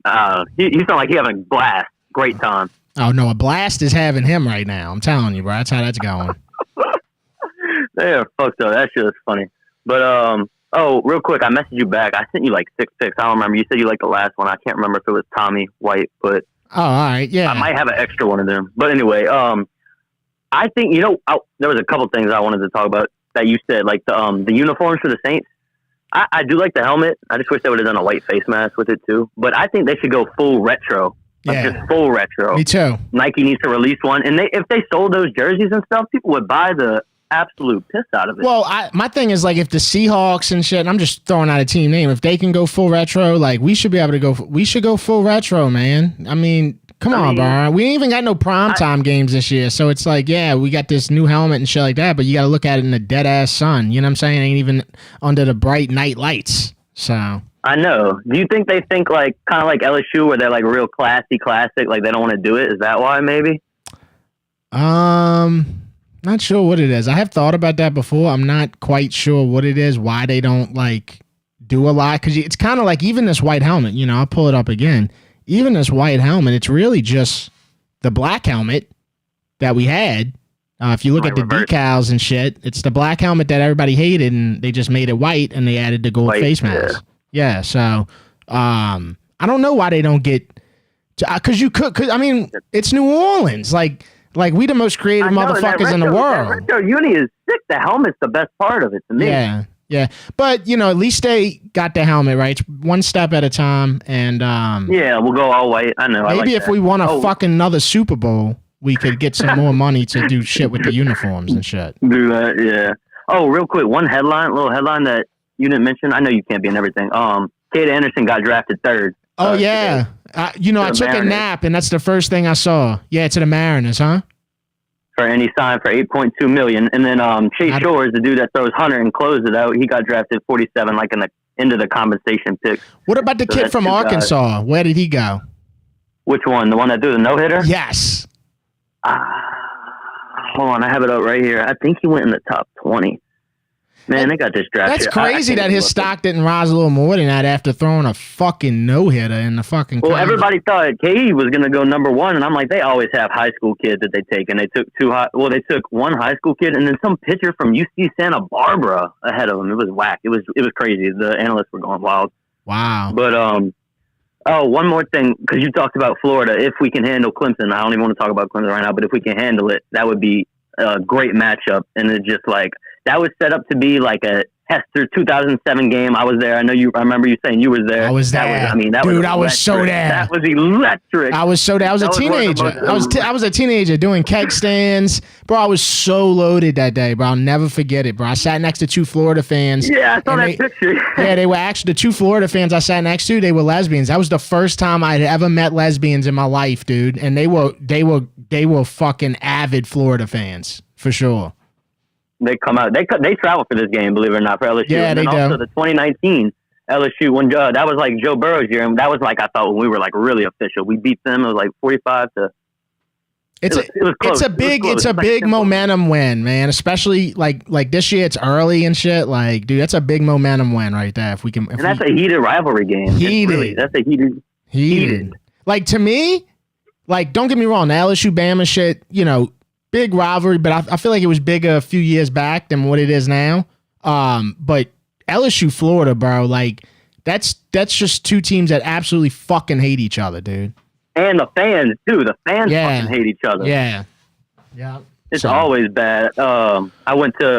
He sounds like he having a blast. Great time. Oh no, a blast is having him right now. I'm telling you, bro. That's how that's going. Yeah, fucked up. That shit is funny. But real quick, I messaged you back. I sent you like 6 pics. I don't remember. You said you liked the last one. I can't remember if it was Tommy White, but. Oh, all right. Yeah. I might have an extra one of them. But anyway, I think, there was a couple things I wanted to talk about that you said, like the uniforms for the Saints. I do like the helmet. I just wish they would have done a white face mask with it too. But I think they should go full retro. Like just full retro. Me too. Nike needs to release one. And if they sold those jerseys and stuff, people would buy the absolute piss out of it. Well, my thing is like if the Seahawks and shit, and I'm just throwing out a team name, if they can go full retro, like we should be able to go. We should go full retro, man. I mean, come on, bro. We ain't even got no primetime games this year, so it's like, yeah, we got this new helmet and shit like that, but you got to look at it in the dead ass sun. You know what I'm saying? It ain't even under the bright night lights. So I know. Do you think they think like kind of like LSU, where they're like real classic, like they don't want to do it? Is that why? Maybe. Not sure what it is. I have thought about that before. I'm not quite sure what it is, why they don't like do a lot. Because it's kind of like even this white helmet, you know, I'll pull it up again. Even this white helmet, it's really just the black helmet that we had. If you look at the decals and shit, it's the black helmet that everybody hated, and they just made it white, and they added the gold face mask. Yeah, so I don't know why they don't get... Because you could... Cause, I mean, it's New Orleans. Like we the most creative motherfuckers in the world. That retro uni is sick. The helmet's the best part of it to me. Yeah. But, you know, at least they got the helmet, right? It's one step at a time. And yeah, we'll go all white. I know. Maybe if we won a fucking another Super Bowl, we could get some more money to do shit with the uniforms and shit. Do that, yeah. Oh, real quick, little headline that you didn't mention. I know you can't be in everything. Kate Anderson got drafted 3rd. Oh, yeah. I took a nap, and that's the first thing I saw. Yeah, to the Mariners, huh? And he signed for $8.2 million. And then Chase Shores, the dude that throws 100 and closed it out, he got drafted 47, like in the end of the compensation pick. What about the kid from Arkansas? Where did he go? Which one? The one that threw the no-hitter? Yes. Hold on, I have it up right here. I think he went in the top 20. Man, they got this draft. That's crazy that his stock didn't rise a little more than that after throwing a fucking no-hitter in the fucking... Well, everybody thought KE was going to go number 1, and I'm like, they always have high school kids that they take, and they took they took one high school kid, and then some pitcher from UC Santa Barbara ahead of him. It was whack. It was crazy. The analysts were going wild. Wow. But, one more thing, because you talked about Florida. If we can handle Clemson, I don't even want to talk about Clemson right now, but if we can handle it, that would be a great matchup, and it's just like... That was set up to be like a Hester 2007 game. I was there. I remember you saying you was there. I was there. I was so there. That was electric. I was so there. I was a teenager. I was a teenager doing keg stands. Bro, I was so loaded that day, bro. I'll never forget it, bro. I sat next to 2 Florida fans. Yeah, I saw that picture. Yeah, they were actually the 2 Florida fans I sat next to. They were lesbians. That was the first time I'd ever met lesbians in my life, dude. And they were fucking avid Florida fans for sure. They come out. They travel for this game, believe it or not, for LSU. Yeah, and they do. Also, the 2019 LSU when that was like Joe Burrow's year, and that was like I thought when we were like really official. We beat them. It was like 45 to. It was close. It's a big momentum win, man. Especially like this year, it's early and shit. Like, dude, that's a big momentum win right there. If we can, that's a heated rivalry game. That's a heated. Like to me, like don't get me wrong, the LSU Bama shit, you know. Big rivalry, but I feel like it was bigger a few years back than what it is now. But LSU Florida, bro, like that's just 2 teams that absolutely fucking hate each other, dude. And the fans too. The fans fucking hate each other. Yeah. It's always bad. when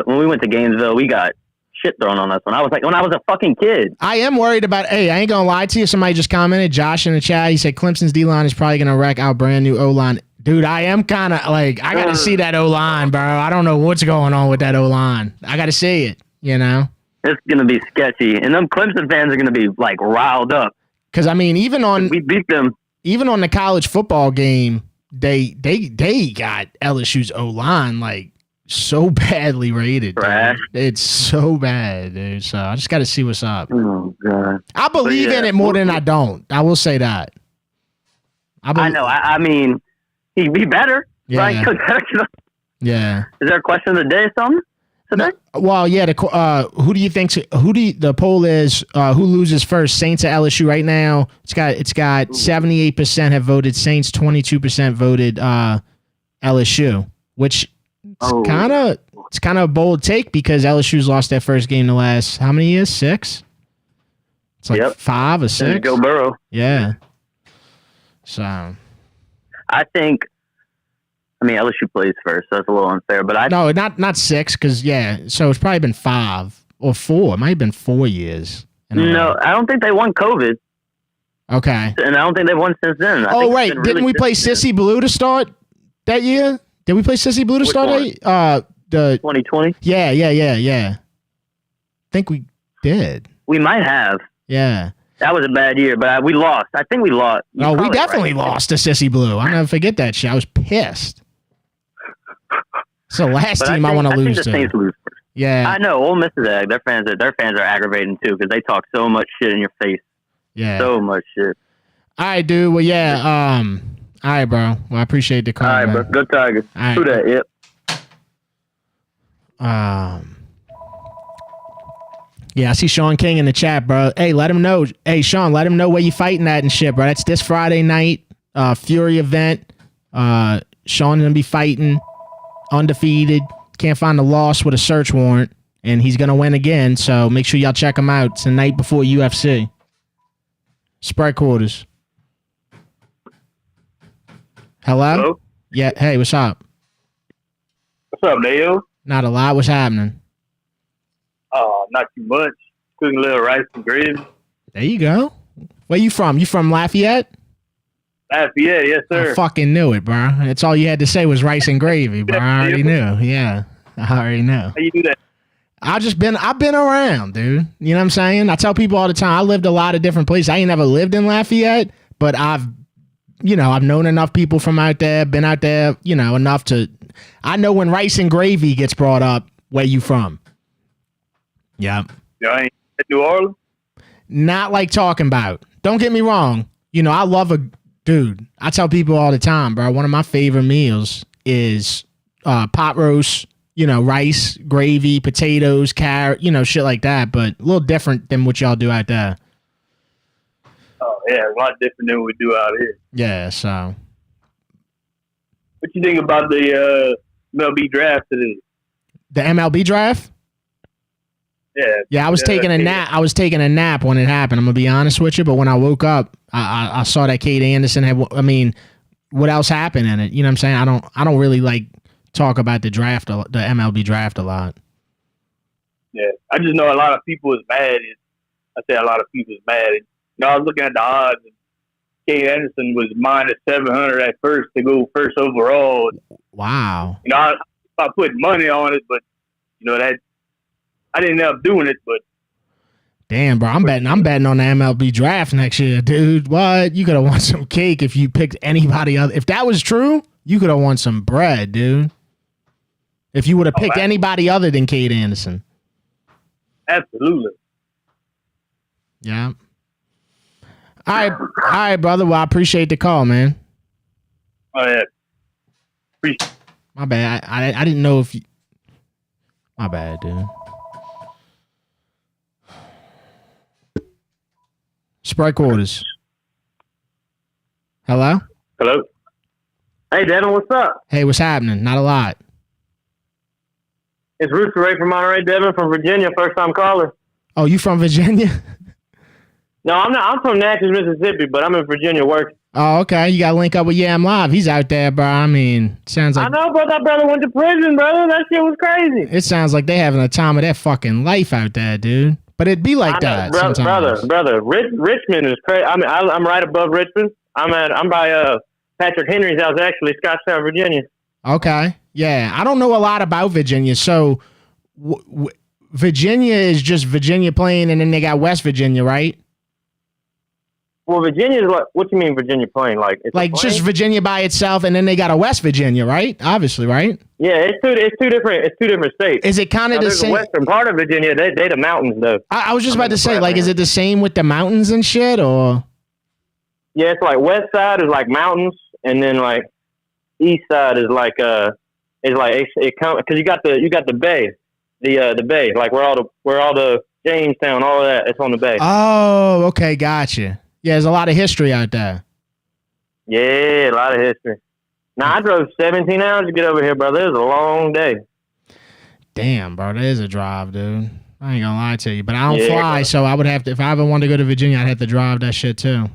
we went to Gainesville, we got shit thrown on us when I was a fucking kid. I am worried about. Hey, I ain't gonna lie to you. Somebody just commented, Josh in the chat. He said Clemson's D line is probably gonna wreck our brand new O line. Dude, I am kind of like, I got to see that O-line, bro. I don't know what's going on with that O-line. I got to see it, you know? It's going to be sketchy. And them Clemson fans are going to be, like, riled up. Because, I mean, we beat them. Even on the college football game, they got LSU's O-line, like, so badly rated. Trash. It's so bad, dude. So I just got to see what's up. Oh, God. I believe in it more than I don't. I will say that. I know. I mean... He'd be better. Yeah. Right? Yeah. Is there a question of the day or something today? No, well, yeah. The poll is who loses first? Saints or LSU right now? It's got 78% have voted Saints, 22% voted LSU, which it's kind of a bold take because LSU's lost their first game in the last how many years? 6. It's like 5 or 6. Joe Burrow. Yeah. So. I think, LSU plays first, so that's a little unfair. But no, not 6, because so it's probably been 5 or 4. It might have been 4 years. No, I don't think they won COVID. Okay, and I don't think they've won since then. Right, didn't we play Sissy Blue to start that year? Did we play Sissy Blue to start that year? the 2020? Yeah. Think we did. We might have. Yeah. That was a bad year, but we lost. I think we lost. Oh, we definitely lost to Sissy Blue. I'll never forget that shit. I was pissed. It's the last team I want to lose to. Saints lose first. Yeah. I know. Ole Miss is their fans are aggravating too because they talk so much shit in your face. Yeah. So much shit. All right, dude. Well, yeah. All right, bro. Well, I appreciate the call. All right, man. bro. Good Tigers. All right. Who that? Yep. Yeah, I see Sean King in the chat, bro. Hey, let him know. Hey, Sean, let him know where you fighting at and shit, bro. That's this Friday night, Fury event. Sean's gonna be fighting, undefeated. Can't find a loss with a search warrant, and he's gonna win again. So make sure y'all check him out. It's the night before UFC. Spread quarters. Hello? Yeah. Hey, what's up? What's up, Mayo? Not a lot. What's happening? Oh, not too much. Cooking a little rice and gravy. There you go. Where you from? You from Lafayette? Lafayette, yes, sir. I fucking knew it, bro. That's all you had to say was rice and gravy, bro. I already knew. Yeah, I already know. How you do that? I've been around, dude. You know what I'm saying? I tell people all the time, I lived a lot of different places. I ain't never lived in Lafayette, but I've known enough people from out there, been out there, enough to, I know when rice and gravy gets brought up, where you from. Yeah. Y'all ain't at New Orleans? Not like talking about. Don't get me wrong. I love dude, I tell people all the time, bro, one of my favorite meals is pot roast, rice, gravy, potatoes, carrot, shit like that, but a little different than what y'all do out there. Oh, yeah, a lot different than what we do out here. Yeah, so. What you think about the MLB draft today? The MLB draft? Yeah, I was taking a nap. I was taking a nap when it happened. I'm gonna be honest with you, but when I woke up, I saw that Kate Anderson had. I mean, what else happened in it? You know what I'm saying? I don't really like talk about the draft, the MLB draft a lot. Yeah, I just know a lot of people is mad. I say a lot of people is mad. I was looking at the odds. And Kate Anderson was minus 700 at first to go first overall. Wow. I put money on it, but that. I didn't end up doing it, but damn, bro, I'm betting on the MLB draft next year, dude. What? You could have won some cake if you picked anybody other. If that was true, you could have won some bread, dude. If you would have picked anybody other than Kate Anderson. Absolutely. Yeah. All right, brother. Well, I appreciate the call, man. Oh yeah. Appreciate. My bad. I didn't know if you. My bad, dude. Spread quarters. Hello? Hello? Hey, Devin, what's up? Hey, what's happening? Not a lot. It's Rooster Ray from Monterey, Devin from Virginia, first-time caller. Oh, you from Virginia? No, I'm not. I'm from Natchez, Mississippi, but I'm in Virginia working. Oh, okay. You got to link up with Yam Live. He's out there, bro. I mean, sounds like... I know, but that brother went to prison, brother. That shit was crazy. It sounds like they having a time of their fucking life out there, dude. But it'd be like that sometimes. Brother. Richmond is crazy. I mean, I'm right above Richmond. I'm by Patrick Henry's house, actually, Scottsdale, Virginia. Okay. Yeah. I don't know a lot about Virginia. So Virginia is just Virginia playing, and then they got West Virginia, right? Well, Virginia is what you mean Virginia playing? Like just Virginia by itself, and then they got a West Virginia, right? Obviously, right? Yeah, it's two different states. Is it kind of the same? The western part of Virginia, they the mountains though. I was just about to say, like, is it the same with the mountains and shit, or? Yeah, it's like west side is like mountains, and then like east side is like because you got the bay, the bay, like where all the Jamestown, all of that, it's on the bay. Oh, okay, gotcha. Yeah, there's a lot of history out there. Yeah, a lot of history. Now, I drove 17 hours to get over here, brother. It was a long day. Damn, bro. That is a drive, dude. I ain't gonna lie to you. But I don't fly, so I would have to, if I ever wanted to go to Virginia, I'd have to drive that shit, too.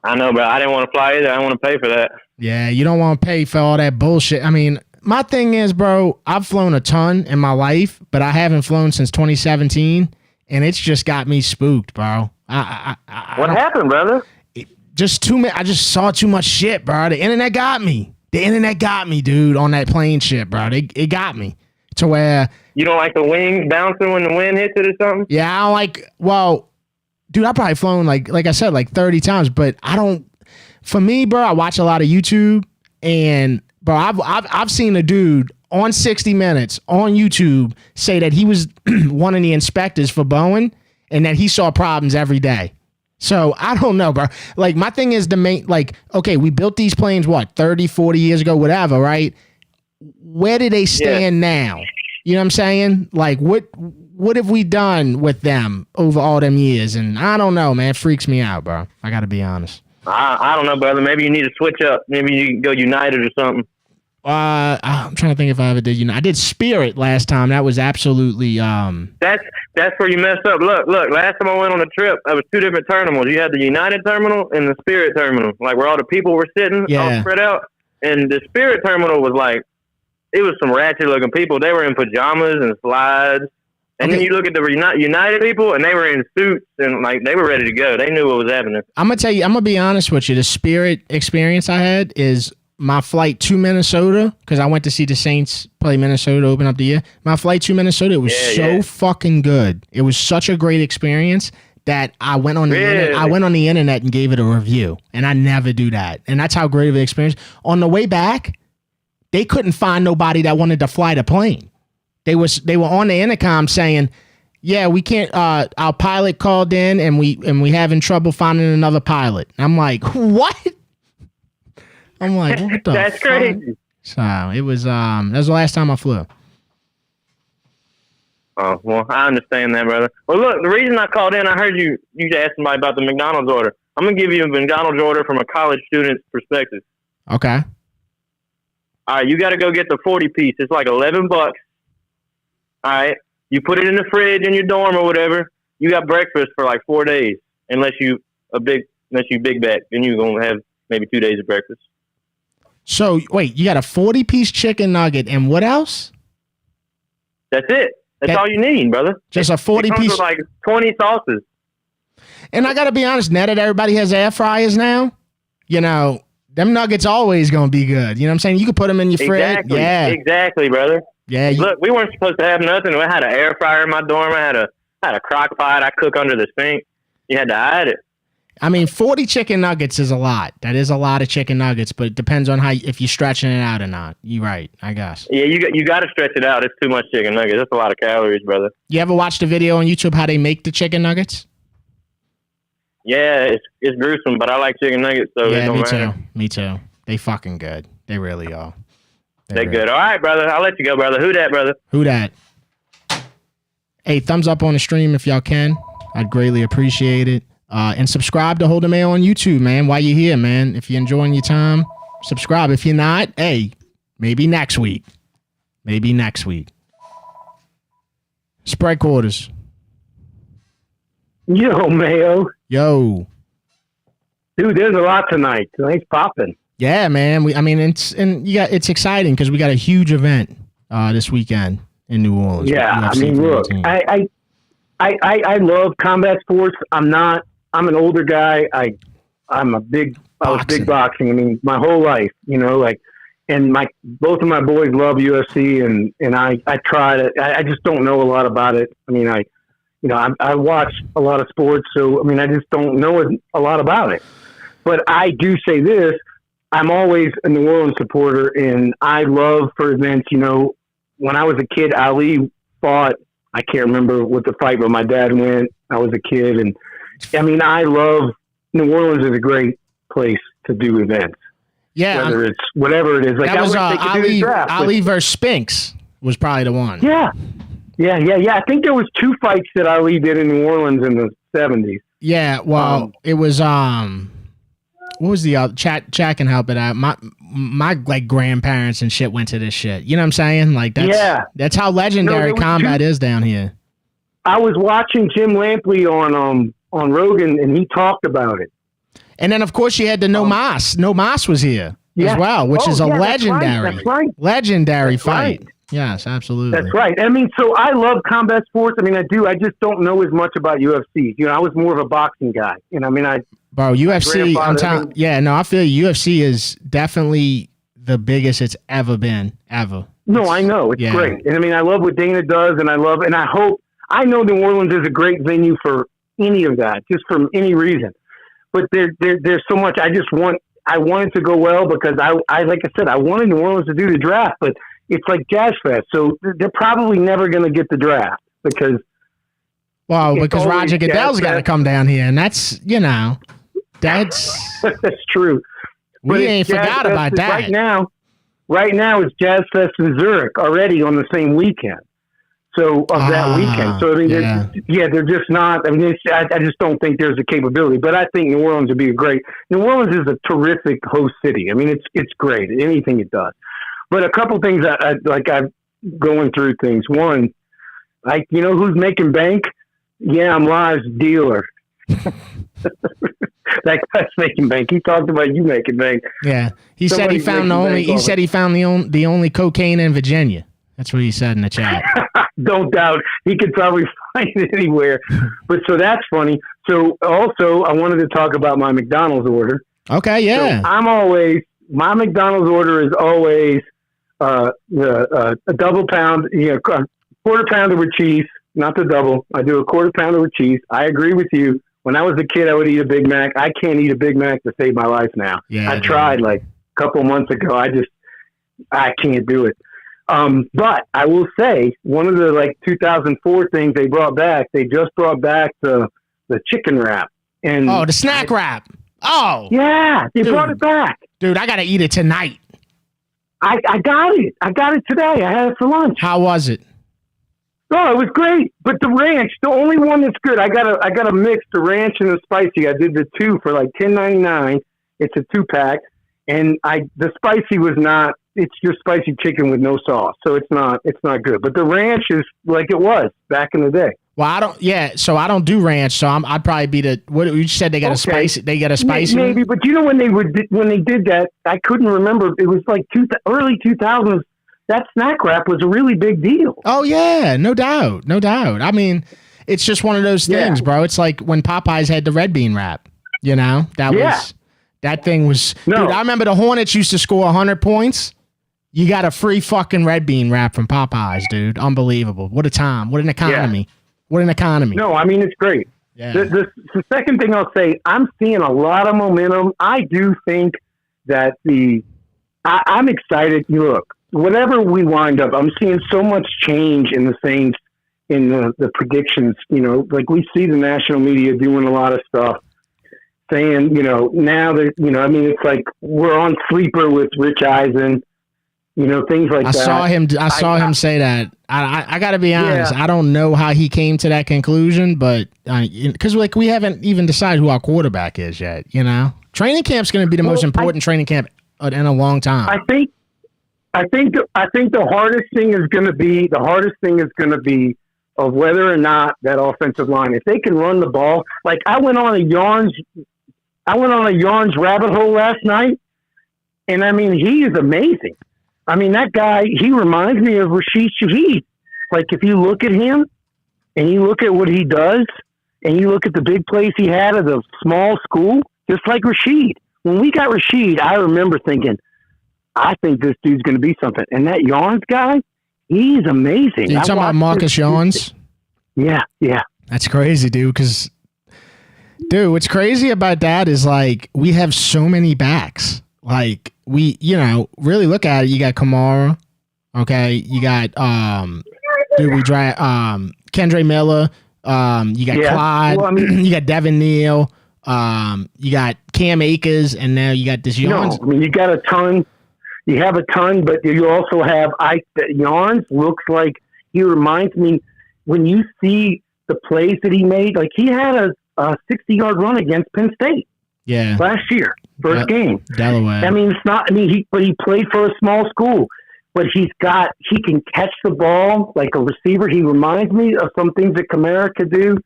I know, but I didn't want to fly either. I didn't want to pay for that. Yeah, you don't want to pay for all that bullshit. I mean, my thing is, bro, I've flown a ton in my life, but I haven't flown since 2017, and it's just got me spooked, bro. What happened, brother? Just too much. I just saw too much shit, bro. The internet got me. The internet got me, dude, on that plane shit, bro. It got me. to where you don't like the wings bouncing when the wind hits it or something? Yeah, I don't like. Well, dude, I've probably flown like I said, like 30 times, but I don't. For me, bro, I watch a lot of YouTube, and bro, I've seen a dude on 60 Minutes on YouTube say that he was one of the inspectors for Boeing, and that he saw problems every day. So I don't know, bro. Like, my thing is okay, we built these planes, what, 30, 40 years ago, whatever, right? Where do they stand now? You know what I'm saying? Like, what have we done with them over all them years? And I don't know, man. It freaks me out, bro. I got to be honest. I don't know, brother. Maybe you need to switch up. Maybe you can go United or something. I'm trying to think if I ever did. I did Spirit last time. That was absolutely. That's where you messed up. Look. Last time I went on a trip, there was 2 different terminals. You had the United terminal and the Spirit terminal, like where all the people were sitting, all spread out. And the Spirit terminal was like, it was some ratchet looking people. They were in pajamas and slides. And then you look at the United people, and they were in suits, and like they were ready to go. They knew what was happening. I'm gonna be honest with you. The Spirit experience I had is my flight to Minnesota, because I went to see the Saints play Minnesota open up the year. My flight to Minnesota, it was so fucking good. It was such a great experience that I went on the internet and gave it a review, and I never do that. And that's how great of an experience. On the way back, they couldn't find nobody that wanted to fly the plane. They were on the intercom saying, "Yeah, we can't. Our pilot called in, and we having trouble finding another pilot." I'm like, "What?" I'm like, "What the?" That's fuck? crazy. So it was. That was the last time I flew. Oh well, I understand that, brother. Well, look, the reason I called in, I heard you asked somebody about the McDonald's order. I'm gonna give you a McDonald's order from a college student's perspective. Okay. All right, you got to go get the 40-piece. It's like $11. All right, you put it in the fridge in your dorm or whatever. You got breakfast for like 4 days, unless you big back. Then you're gonna have maybe 2 days of breakfast. So wait, you got a 40-piece chicken nugget and what else? That's it. That's all you need, brother. Just a 40-piece, like 20 sauces. And I got to be honest, now that everybody has air fryers now, you know, them nuggets always gonna be good. You know what I'm saying? You can put them in your fridge. Yeah, exactly, brother. Yeah. Look, we weren't supposed to have nothing. We had an air fryer in my dorm. I had a crock pot. I cook under the sink. You had to hide it. I mean, 40 chicken nuggets is a lot. That is a lot of chicken nuggets, but it depends on if you're stretching it out or not. You're right, I guess. Yeah, you got to stretch it out. It's too much chicken nuggets. That's a lot of calories, brother. You ever watch the video on YouTube how they make the chicken nuggets? Yeah, it's gruesome, but I like chicken nuggets, so it don't matter. Me too. They fucking good. They really are. They're good. All right, brother. I'll let you go, brother. Who that, brother? Who that? Hey, thumbs up on the stream if y'all can. I'd greatly appreciate it. And subscribe to Hold the Mayo on YouTube, man. While you're here, man. If you're enjoying your time, subscribe. If you're not, hey, maybe next week. Maybe next week. Spread quarters. Yo, Mayo. Yo. Dude, there's a lot tonight. Tonight's popping. Yeah, man. It's exciting because we got a huge event this weekend in New Orleans. Yeah, I mean, look, I love combat sports. I'm an older guy. I was big boxing. I mean, my whole life, you know, and both of my boys love UFC, and I try to. I just don't know a lot about it. I mean, I watch a lot of sports, so I mean, I just don't know a lot about it. But I do say this: I'm always a New Orleans supporter, and I love for events. You know, when I was a kid, Ali fought. I can't remember what the fight, but my dad went. I was a kid, and I mean, I love New Orleans is a great place to do events. Yeah, whether it's whatever it is. Like that was Ali versus Spinks was probably the one. Yeah. I think there was 2 fights that Ali did in New Orleans in the 70s. Yeah, well, it was what was the other? Chat can help it out. My like grandparents and shit went to this shit. You know what I'm saying? Like that's how legendary combat is down here. I was watching Jim Lampley on Rogan, and he talked about it. And then of course you had the No Mas. No Mas was here as well, which is a legendary, legendary fight. Right. Yes, absolutely. That's right. I mean, so I love combat sports. I mean, I do. I just don't know as much about UFC. You know, I was more of a boxing guy. And I mean, Bro, UFC, I'm telling. Yeah, no, I feel UFC is definitely the biggest it's ever been, ever. No, I know. It's great. And I mean, I love what Dana does, and I I know New Orleans is a great venue for any of that, just from any reason. But there's so much. I want it to go well because I like I said, I wanted New Orleans to do the draft, but it's like Jazz Fest, so they're probably never going to get the draft because Roger Goodell's got to come down here, and that's that's that's true. We ain't forgot about that. Right now it's Jazz Fest in Zurich already on the same weekend. So that weekend. So I mean, they're just not. I mean, I just don't think there's a capability. But I think New Orleans would be great. New Orleans is a terrific host city. I mean, it's great. Anything it does. But a couple things I'm going through things. One, who's making bank? Yeah, I'm Live's dealer. That guy's making bank. He talked about you making bank. Yeah, he said he found the only cocaine in Virginia. That's what he said in the chat. Don't doubt. He could probably find it anywhere. But so that's funny. So also, I wanted to talk about my McDonald's order. Okay, yeah. So my McDonald's order is always a double pound, quarter pounder with cheese, not the double. I do a quarter pounder with cheese. I agree with you. When I was a kid, I would eat a Big Mac. I can't eat a Big Mac to save my life now. Yeah, I tried like a couple months ago. I can't do it. But I will say one of the 2004 things they just brought back the chicken wrap. And the snack wrap. Oh. Yeah, they brought it back. Dude, I got to eat it tonight. I got it. I got it today. I had it for lunch. How was it? Oh, it was great. But the ranch, the only one that's good, I got a mix, the ranch and the spicy. I did the two for like $10.99. It's a 2-pack. And the spicy was not, it's just spicy chicken with no sauce. So it's not good. But the ranch is like it was back in the day. Well, so I don't do ranch. So I'd probably be what you said. They got a spicy. They got a spicy. Maybe, but when they did that, I couldn't remember. It was like early 2000s. That snack wrap was a really big deal. Oh yeah, no doubt. I mean, it's just one of those things, bro. It's like when Popeyes had the red bean wrap. That thing was. No. Dude, I remember the Hornets used to score 100 points. You got a free fucking red bean wrap from Popeyes, dude. Unbelievable. What a time. What an economy. Yeah. What an economy. No, I mean, it's great. Yeah. The second thing I'll say, I'm seeing a lot of momentum. I do think that I'm excited. Look, whatever we wind up, I'm seeing so much change in the Saints in the predictions. We see the national media doing a lot of stuff saying, now that, it's like we're on sleeper with Rich Eisen. Things like that. I saw him say that. I got to be honest. I don't know how he came to that conclusion, but because we haven't even decided who our quarterback is yet. Training camp's going to be the most important training camp in a long time. I think the hardest thing is going to be of whether or not that offensive line, if they can run the ball. Like I went on a yarns rabbit hole last night, and I mean he is amazing. I mean, that guy, he reminds me of Rashid Shaheed. Like, if you look at him and you look at what he does and you look at the big plays he had at a small school, just like Rashid. When we got Rashid, I remember thinking, I think this dude's going to be something. And that Yarns guy, he's amazing. You talking about Marcus Yarns? Yeah. That's crazy, dude, because, what's crazy about that is, we have so many backs. We, really look at it. You got Kamara, okay. You got, Kendre Miller. You got Clyde. Well, you got Devin Neal. You got Cam Akers, and now you got this Yarns. No, you got a ton. You have a ton, but you also have Yarns. Looks like he reminds me when you see the plays that he made. Like he had a 60-yard run against Penn State. Yeah, last year, first game. Delaware. I mean, it's not. I mean, he played for a small school, but he can catch the ball like a receiver. He reminds me of some things that Kamara could do.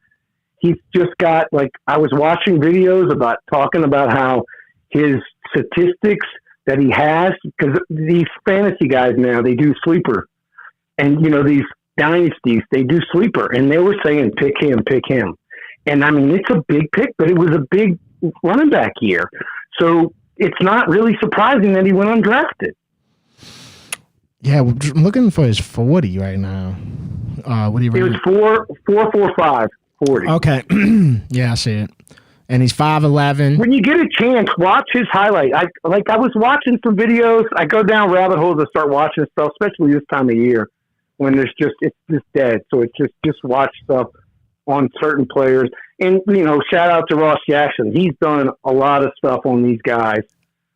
He's just got I was watching videos talking about how his statistics that he has, because these fantasy guys now they do sleeper, and these dynasties they do sleeper, and they were saying pick him, and I mean it's a big pick, but it was a big running back year, so it's not really surprising that he went undrafted. Yeah, I'm looking for his 40 right now. What do you? It was 4.45 40. Okay, yeah, I see it. And he's 5'11". When you get a chance, watch his highlight. I was watching some videos. I go down rabbit holes and start watching stuff, especially this time of year when it's just dead. So it's just watch stuff on certain players. And shout out to Ross Jackson. He's done a lot of stuff on these guys,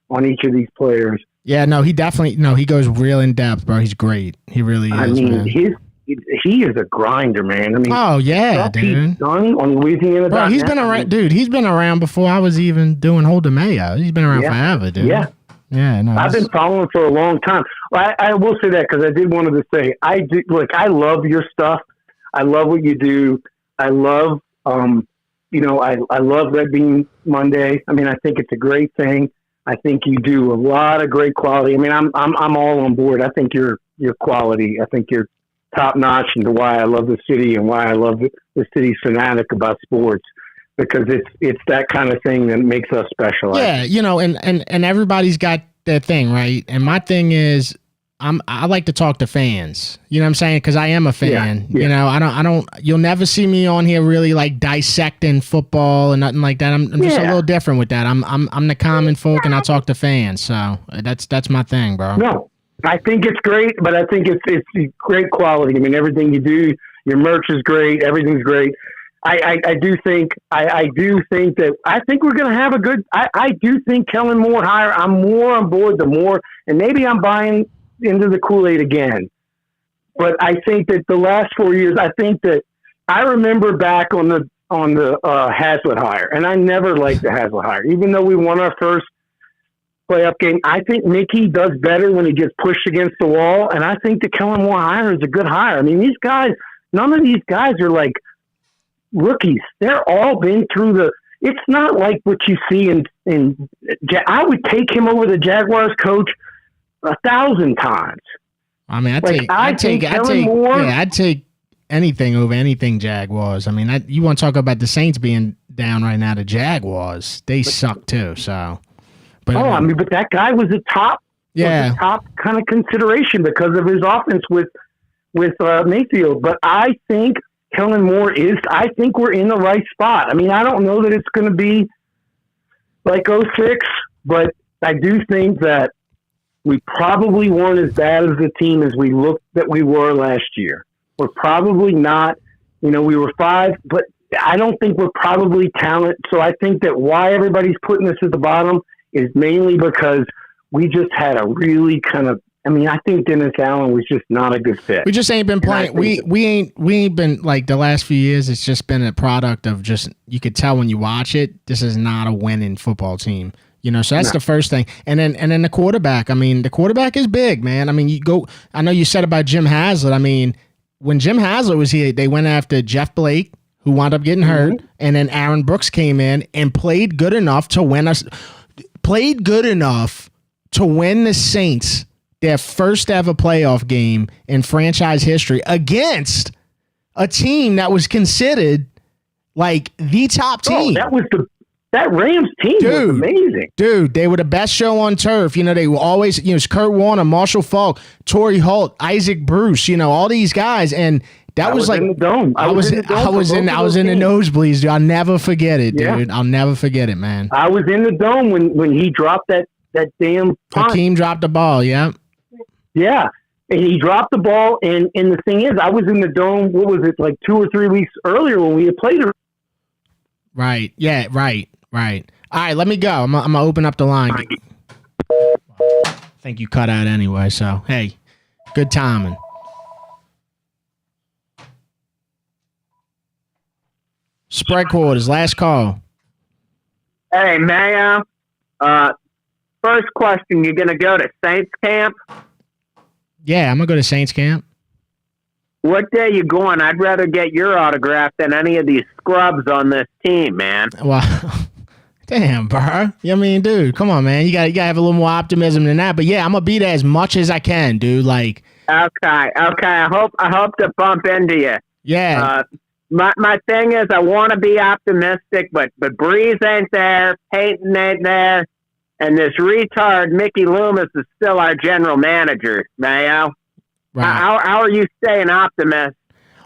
on each of these players. Yeah, no, he definitely he goes real in depth, bro. He's great. He really is. I mean, man. He is a grinder, man. I mean, oh yeah, dude. He's done on Louisiana. Bro, he's been around, dude. He's been around before I was even doing Hold the Mayo. He's been around forever, dude. Yeah, yeah. No, I've been following for a long time. I will say that because I did wanted to say I do. Look, I love your stuff. I love what you do. I love, I love Red Bean Monday. I mean, I think it's a great thing. I think you do a lot of great quality. I mean, I'm all on board. I think your quality. I think you're top notch, and why I love the city and why I love the city's fanatic about sports, because it's that kind of thing that makes us special. Yeah, and everybody's got their thing, right? And my thing is, I like to talk to fans. You know what I'm saying? Because I am a fan. Yeah. I don't. You'll never see me on here really like dissecting football and nothing like that. I'm just a little different with that. I'm the common folk, and I talk to fans. So that's my thing, bro. No, I think it's great, but I think it's great quality. I mean, everything you do, your merch is great. Everything's great. I do think that I think we're going to have a good. I do think Kellen Moore hire. I'm more on board the more, and maybe I'm buying into the Kool-Aid again. But I think that the last 4 years, I remember back on the Hazlitt hire, and I never liked the Hazlitt hire, even though we won our first playoff game. I think Mickey does better when he gets pushed against the wall, and I think the Kellen Moore hire is a good hire. I mean, these guys, none of these guys are like rookies. They're all been through the. It's not like what you see in. I would take him over the Jaguars coach 1,000 times. I mean, I'd take anything over anything Jaguars. I mean, you want to talk about the Saints being down right now? The Jaguars, they suck too. So, but but that guy was a top kind of consideration because of his offense with Mayfield. But I think Kellen Moore is. I think we're in the right spot. I mean, I don't know that it's going to be like 06, but I do think that we probably weren't as bad as the team as we looked that we were last year. We're probably not, we were 5, but I don't think we're probably talented. So I think that why everybody's putting us at the bottom is mainly because we just had a really I think Dennis Allen was just not a good fit. We just ain't been playing. We ain't been like the last few years. It's just been a product of just, you could tell when you watch it, this is not a winning football team. So that's the first thing. And then the quarterback. I mean, the quarterback is big, man. I mean, I know you said about Jim Haslett. I mean, when Jim Haslett was here, they went after Jeff Blake, who wound up getting hurt, and then Aaron Brooks came in and played good enough to win the Saints their first ever playoff game in franchise history against a team that was considered like the top team. That Rams team was amazing. Dude, they were the best show on turf. They were always, it's Kurt Warner, Marshall Faulk, Torrey Holt, Isaac Bruce, all these guys. And that was like, in the dome. I was in the nosebleeds, dude. I'll never forget it, dude. Yeah. I'll never forget it, man. I was in the dome when he dropped that damn punt. Hakeem dropped the ball, yeah. Yeah. And he dropped the ball. And the thing is, I was in the dome, what was it, like 2 or 3 weeks earlier when we had played her. Right. Yeah, right. All right, let me go. I'm going to open up the line. I think you cut out anyway, so, hey, good timing. Spread quarters, last call. Hey, Mayo. First question, you going to go to Saints camp? Yeah, I'm going to go to Saints camp. What day you going? I'd rather get your autograph than any of these scrubs on this team, man. Well... Damn, bro. I mean, dude, come on, man. You gotta have a little more optimism than that. But yeah, I'm gonna be there as much as I can, dude. Like, okay. I hope to bump into you. Yeah. My thing is, I want to be optimistic, but Breeze ain't there, Peyton ain't there, and this retard Mickey Loomis is still our general manager, Mayo. Right. How are you staying optimistic?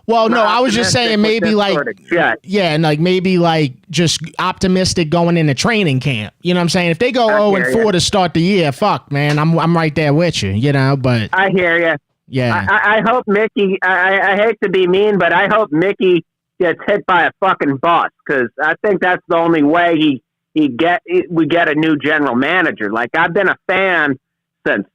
Well, no, I was just saying maybe like, yeah, and like maybe like just optimistic going into training camp. You know what I'm saying? If they go 0-4 to start the year, fuck, man, I'm right there with you. You know, but I hear you. Yeah, I hope Mickey. I hate to be mean, but I hope Mickey gets hit by a fucking bus because I think that's the only way we get a new general manager. Like I've been a fan since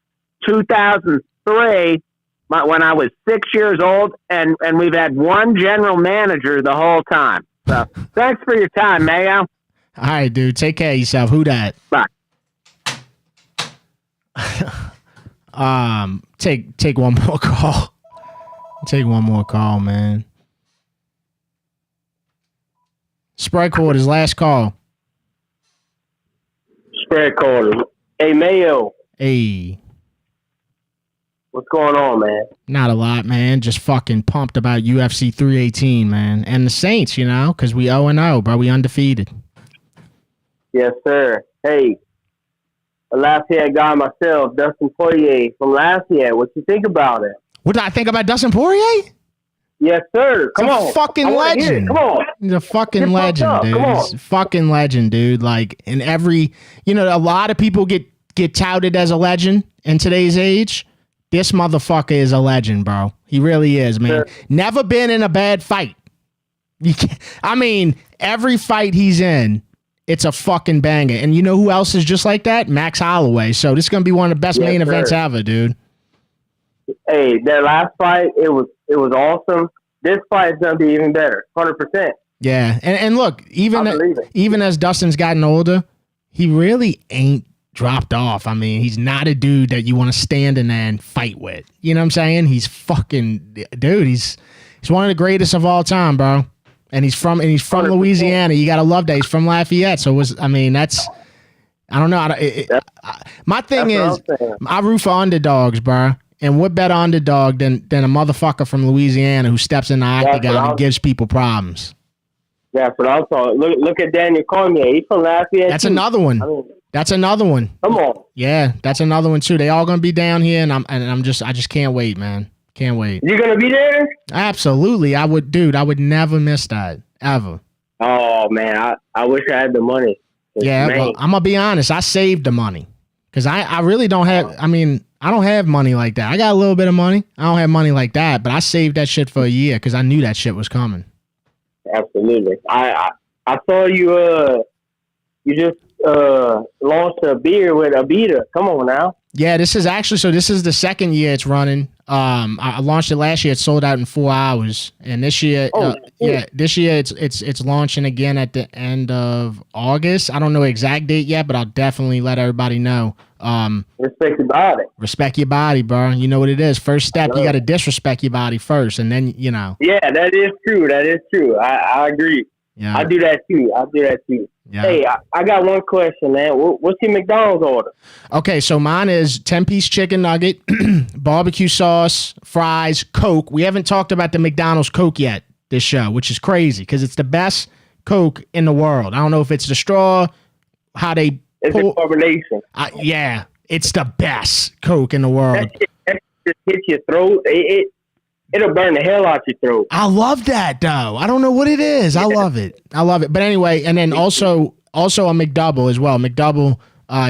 2003. When I was 6 years old, and we've had one general manager the whole time. So thanks for your time, Mayo. All right, dude. Take care of yourself. Who dat? Bye. Take one more call. Take one more call, man. Spread quarters, last call. Spread quarters. Hey, Mayo. Hey. What's going on, man? Not a lot, man. Just fucking pumped about UFC 318, man. And the Saints, you know, because we 0-0, bro. We undefeated. Yes, sir. Hey, a last-year guy myself, Dustin Poirier from last year. What you think about it? What do I think about Dustin Poirier? Yes, sir. Come on. Fucking legend. Come on. He's a fucking legend, dude. He's a fucking legend, dude. Like, in every, you know, a lot of people get touted as a legend in today's age. This motherfucker is a legend, bro. He really is, man. Sure. Never been in a bad fight. I mean, every fight he's in, it's a fucking banger. And you know who else is just like that? Max Holloway. So this is going to be one of the best main events ever, dude. Hey, that last fight, it was awesome. This fight is going to be even better, 100%. Yeah, and look, even as Dustin's gotten older, he really ain't dropped off. I mean, he's not a dude that you want to stand in there and fight with. You know what I'm saying? He's fucking dude. He's one of the greatest of all time, bro. And he's from Louisiana. You gotta love that. He's from Lafayette. So I don't know. My thing is, I root for underdogs, bro. And what better underdog than a motherfucker from Louisiana who steps in the octagon and gives people problems? That's what I'm talking. Look at Daniel Cormier. He's from Lafayette. That's another one. That's another one. Come on. Yeah, that's another one too. They all gonna be down here, and I just can't wait, man. Can't wait. You gonna be there? Absolutely, I would, dude. I would never miss that ever. Oh man, I wish I had the money. Yeah, well, I'm gonna be honest. I saved the money because I really don't have. I mean, I don't have money like that. I got a little bit of money. I don't have money like that, but I saved that shit for a year because I knew that shit was coming. Absolutely. I saw you. You just launched a beer with Abita. Come on now. Yeah, this is the second year it's running. I launched it last year. It sold out in 4 hours, and this year, this year it's launching again at the end of August. I don't know the exact date yet, but I'll definitely let everybody know. Respect your body. Respect your body, bro. You know what it is. First step, you got to disrespect your body first, and then you know. Yeah, that is true. That is true. I agree. Yeah, I do that too. Yeah. Hey, I got one question, man. What's your McDonald's order? Okay, so mine is 10-piece chicken nugget, barbecue sauce, fries, Coke. We haven't talked about the McDonald's Coke yet this show, which is crazy because it's the best Coke in the world. I don't know if it's the straw, how they... It's a combination. Yeah, it's the best Coke in the world. That just hits your throat. It'll burn the hell out your throat. I love that though. I don't know what it is. Yeah. I love it. But anyway, and then also a McDouble as well. McDouble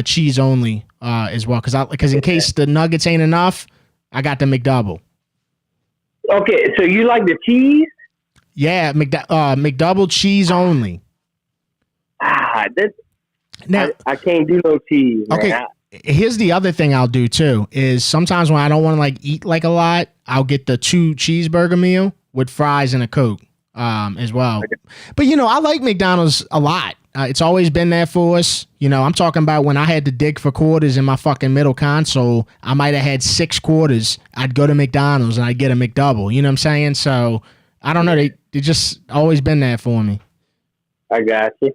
cheese only as well because in case the nuggets ain't enough, I got the McDouble. Okay, so you like the cheese? Yeah, McDouble cheese only. Now I can't do no cheese. Okay. Man. Here's the other thing I'll do too is sometimes when I don't want to eat a lot, I'll get the 2 cheeseburger meal with fries and a Coke as well. Okay. But I like McDonald's a lot. It's always been there for us. I'm talking about when I had to dig for quarters in my fucking middle console, I might have had 6 quarters. I'd go to McDonald's and I'd get a McDouble. You know what I'm saying? So I don't know. They just always been there for me. I got you.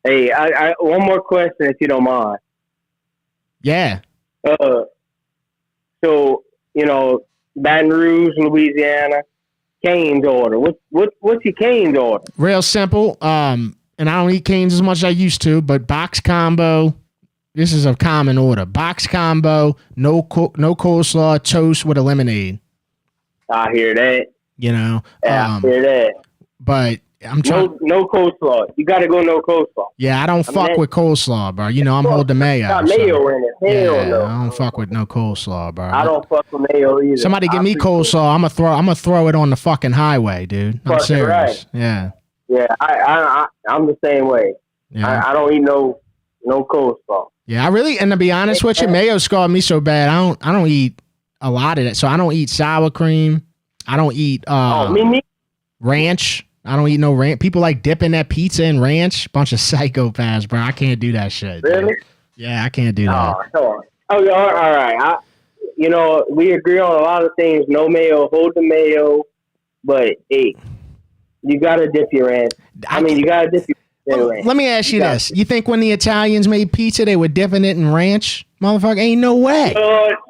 Hey, I one more question if you don't mind. Yeah. So Baton Rouge, Louisiana, Cane's order. What's your Cane's order? Real simple. And I don't eat Cane's as much as I used to, but box combo. This is a common order. Box combo, no coleslaw, toast with a lemonade. I hear that. You know, I hear that. But I'm trying. No coleslaw. You got to go no coleslaw. Yeah, I don't fuck with coleslaw, bro. You know, I'm holding Mayo. Got mayo in it. Hell no. I don't fuck with no coleslaw, bro. I don't fuck with mayo either. Somebody give me coleslaw. I'm gonna throw it on the fucking highway, dude. I'm serious. Right. Yeah. Yeah, I'm the same way. Yeah. I don't eat no coleslaw. Yeah, and to be honest with you, mayo scarred me so bad. I don't eat a lot of it. So I don't eat sour cream. I don't eat ranch. I don't eat no ranch. People like dipping that pizza in ranch. Bunch of psychopaths, bro. I can't do that shit. Really? Dude. Yeah, I can't do that. Oh, come on. Oh, yeah, all right. We agree on a lot of things. No mayo, hold the mayo, but hey, you gotta dip your ranch. You gotta dip your ranch. Let me ask you this: you think when the Italians made pizza, they were dipping it in ranch? Motherfucker, ain't no way.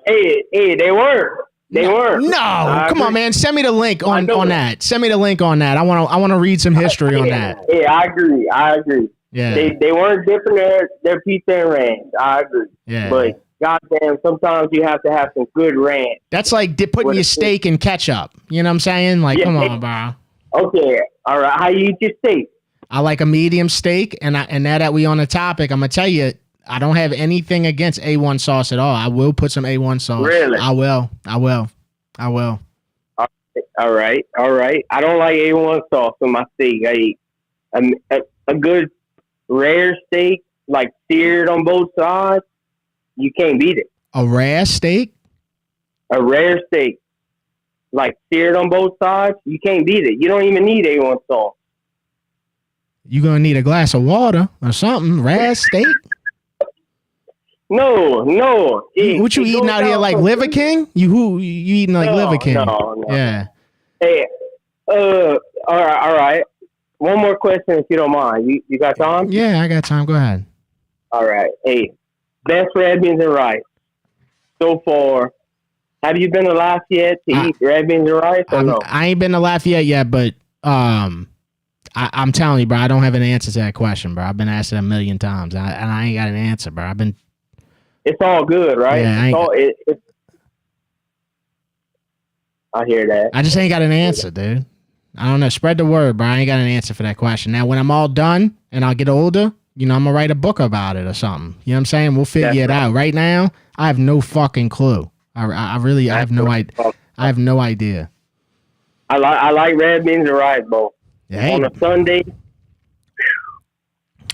Hey, they weren't. They weren't. No, come on, man. Send me the link on that. Send me the link on that. I want to read some history on that. Yeah, I agree. Yeah, they weren't dipping their pizza in ranch. I agree. Yeah, but goddamn, sometimes you have to have some good ranch. That's like putting your steak in ketchup. You know what I'm saying? Like, come on, bro. Okay, all right. How you eat your steak? I like a medium steak, and now that we on the topic, I'm gonna tell you, I don't have anything against A1 sauce at all. I will put some A1 sauce. Really? I will. All right. I don't like A1 sauce on my steak. I eat a good rare steak, like seared on both sides. You can't beat it. A rare steak? A rare steak, like seared on both sides. You can't beat it. You don't even need A1 sauce. You're going to need a glass of water or something. Rare steak? No. What you eating out here, like Liver King? You eating like Liver King? No. Yeah. Hey, all right. One more question, if you don't mind. You got time? Yeah, I got time. Go ahead. All right. Hey, best red beans and rice so far. Have you been to Lafayette to eat red beans and rice or no? I ain't been to Lafayette yet, but I'm telling you, bro, I don't have an answer to that question, bro. I've been asked it a million times, and I ain't got an answer, bro. It's all good, right? Yeah, I hear that. I just ain't got an answer, dude. I don't know. Spread the word, bro. I ain't got an answer for that question. Now, when I'm all done and I'll get older, I'm going to write a book about it or something. You know what I'm saying? We'll figure it out. Right now, I have no fucking clue. I really have no idea. I have no idea. I like red beans and rice, bro. Yeah. On a Sunday.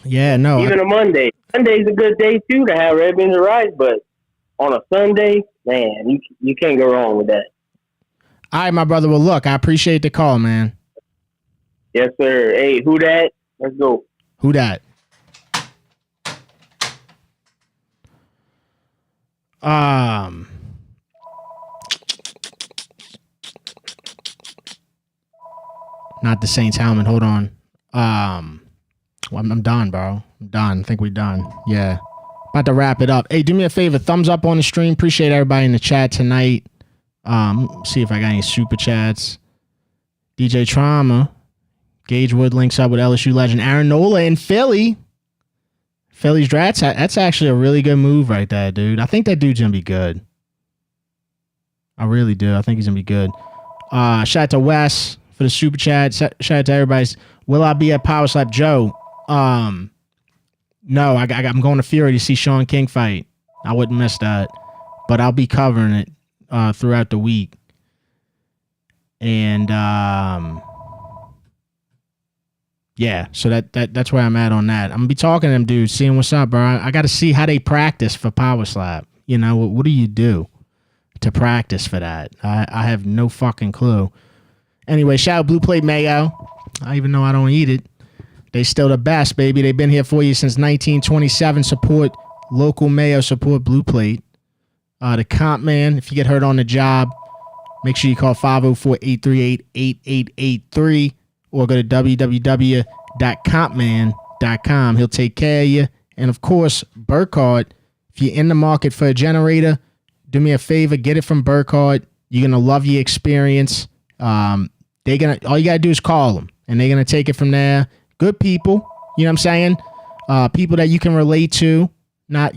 Yeah, no. Even a Monday. Monday's a good day, too, to have red beans and rice, but on a Sunday, man, you can't go wrong with that. All right, my brother. Well, look, I appreciate the call, man. Yes, sir. Hey, who that? Let's go. Who that? Not the Saints helmet. Hold on. Well, I'm done, bro. I'm done. I think we're done. Yeah. About to wrap it up. Hey, do me a favor. Thumbs up on the stream. Appreciate everybody in the chat tonight. See if I got any super chats. DJ Trauma. Gage Wood links up with LSU legend Aaron Nola in Philly. Philly's draft. That's actually a really good move right there, dude. I think that dude's going to be good. I really do. I think he's going to be good. Shout out to Wes for the super chat. Shout out to everybody. Will I be at Power Slap? Joe, no, I'm going to Fury to see Sean King fight. I wouldn't miss that. But I'll be covering it throughout the week. And yeah, so that's where I'm at on that. I'm going to be talking to them dudes, seeing what's up, bro. I got to see how they practice for Power Slap. You know, what do you do to practice for that? I have no fucking clue. Anyway, shout out Blue Plate Mayo. Even though I don't eat it, they still the best, baby. They've been here for you since 1927. Support local Mayo. Support Blue Plate. The Compman, if you get hurt on the job, make sure you call 504-838-8883 or go to www.compman.com. He'll take care of you. And, of course, Burkhardt, if you're in the market for a generator, do me a favor, get it from Burkhardt. You're going to love your experience. All you got to do is call them, and they're going to take it from there. Good people, you know what I'm saying? People that you can relate to, not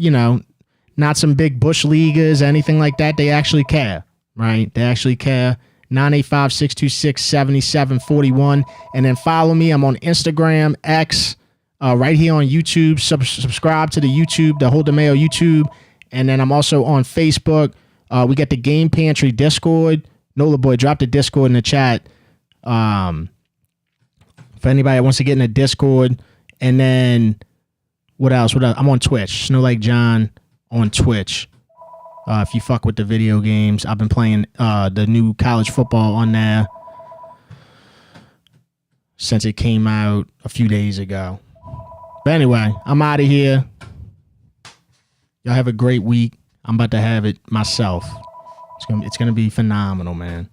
some big bush leaguers, anything like that. They actually care, right? They actually care. 985-626-7741. And then follow me. I'm on Instagram, X, right here on YouTube. Subscribe to the YouTube, the Hold the Mayo YouTube. And then I'm also on Facebook. We got the Game Pantry Discord. Nola Boy, drop the Discord in the chat. For anybody that wants to get in the Discord. And then what else? I'm on Twitch. Snow Lake John on Twitch. If you fuck with the video games, I've been playing the new college football on there since it came out a few days ago. But anyway, I'm out of here. Y'all have a great week. I'm about to have it myself. It's gonna be phenomenal, man.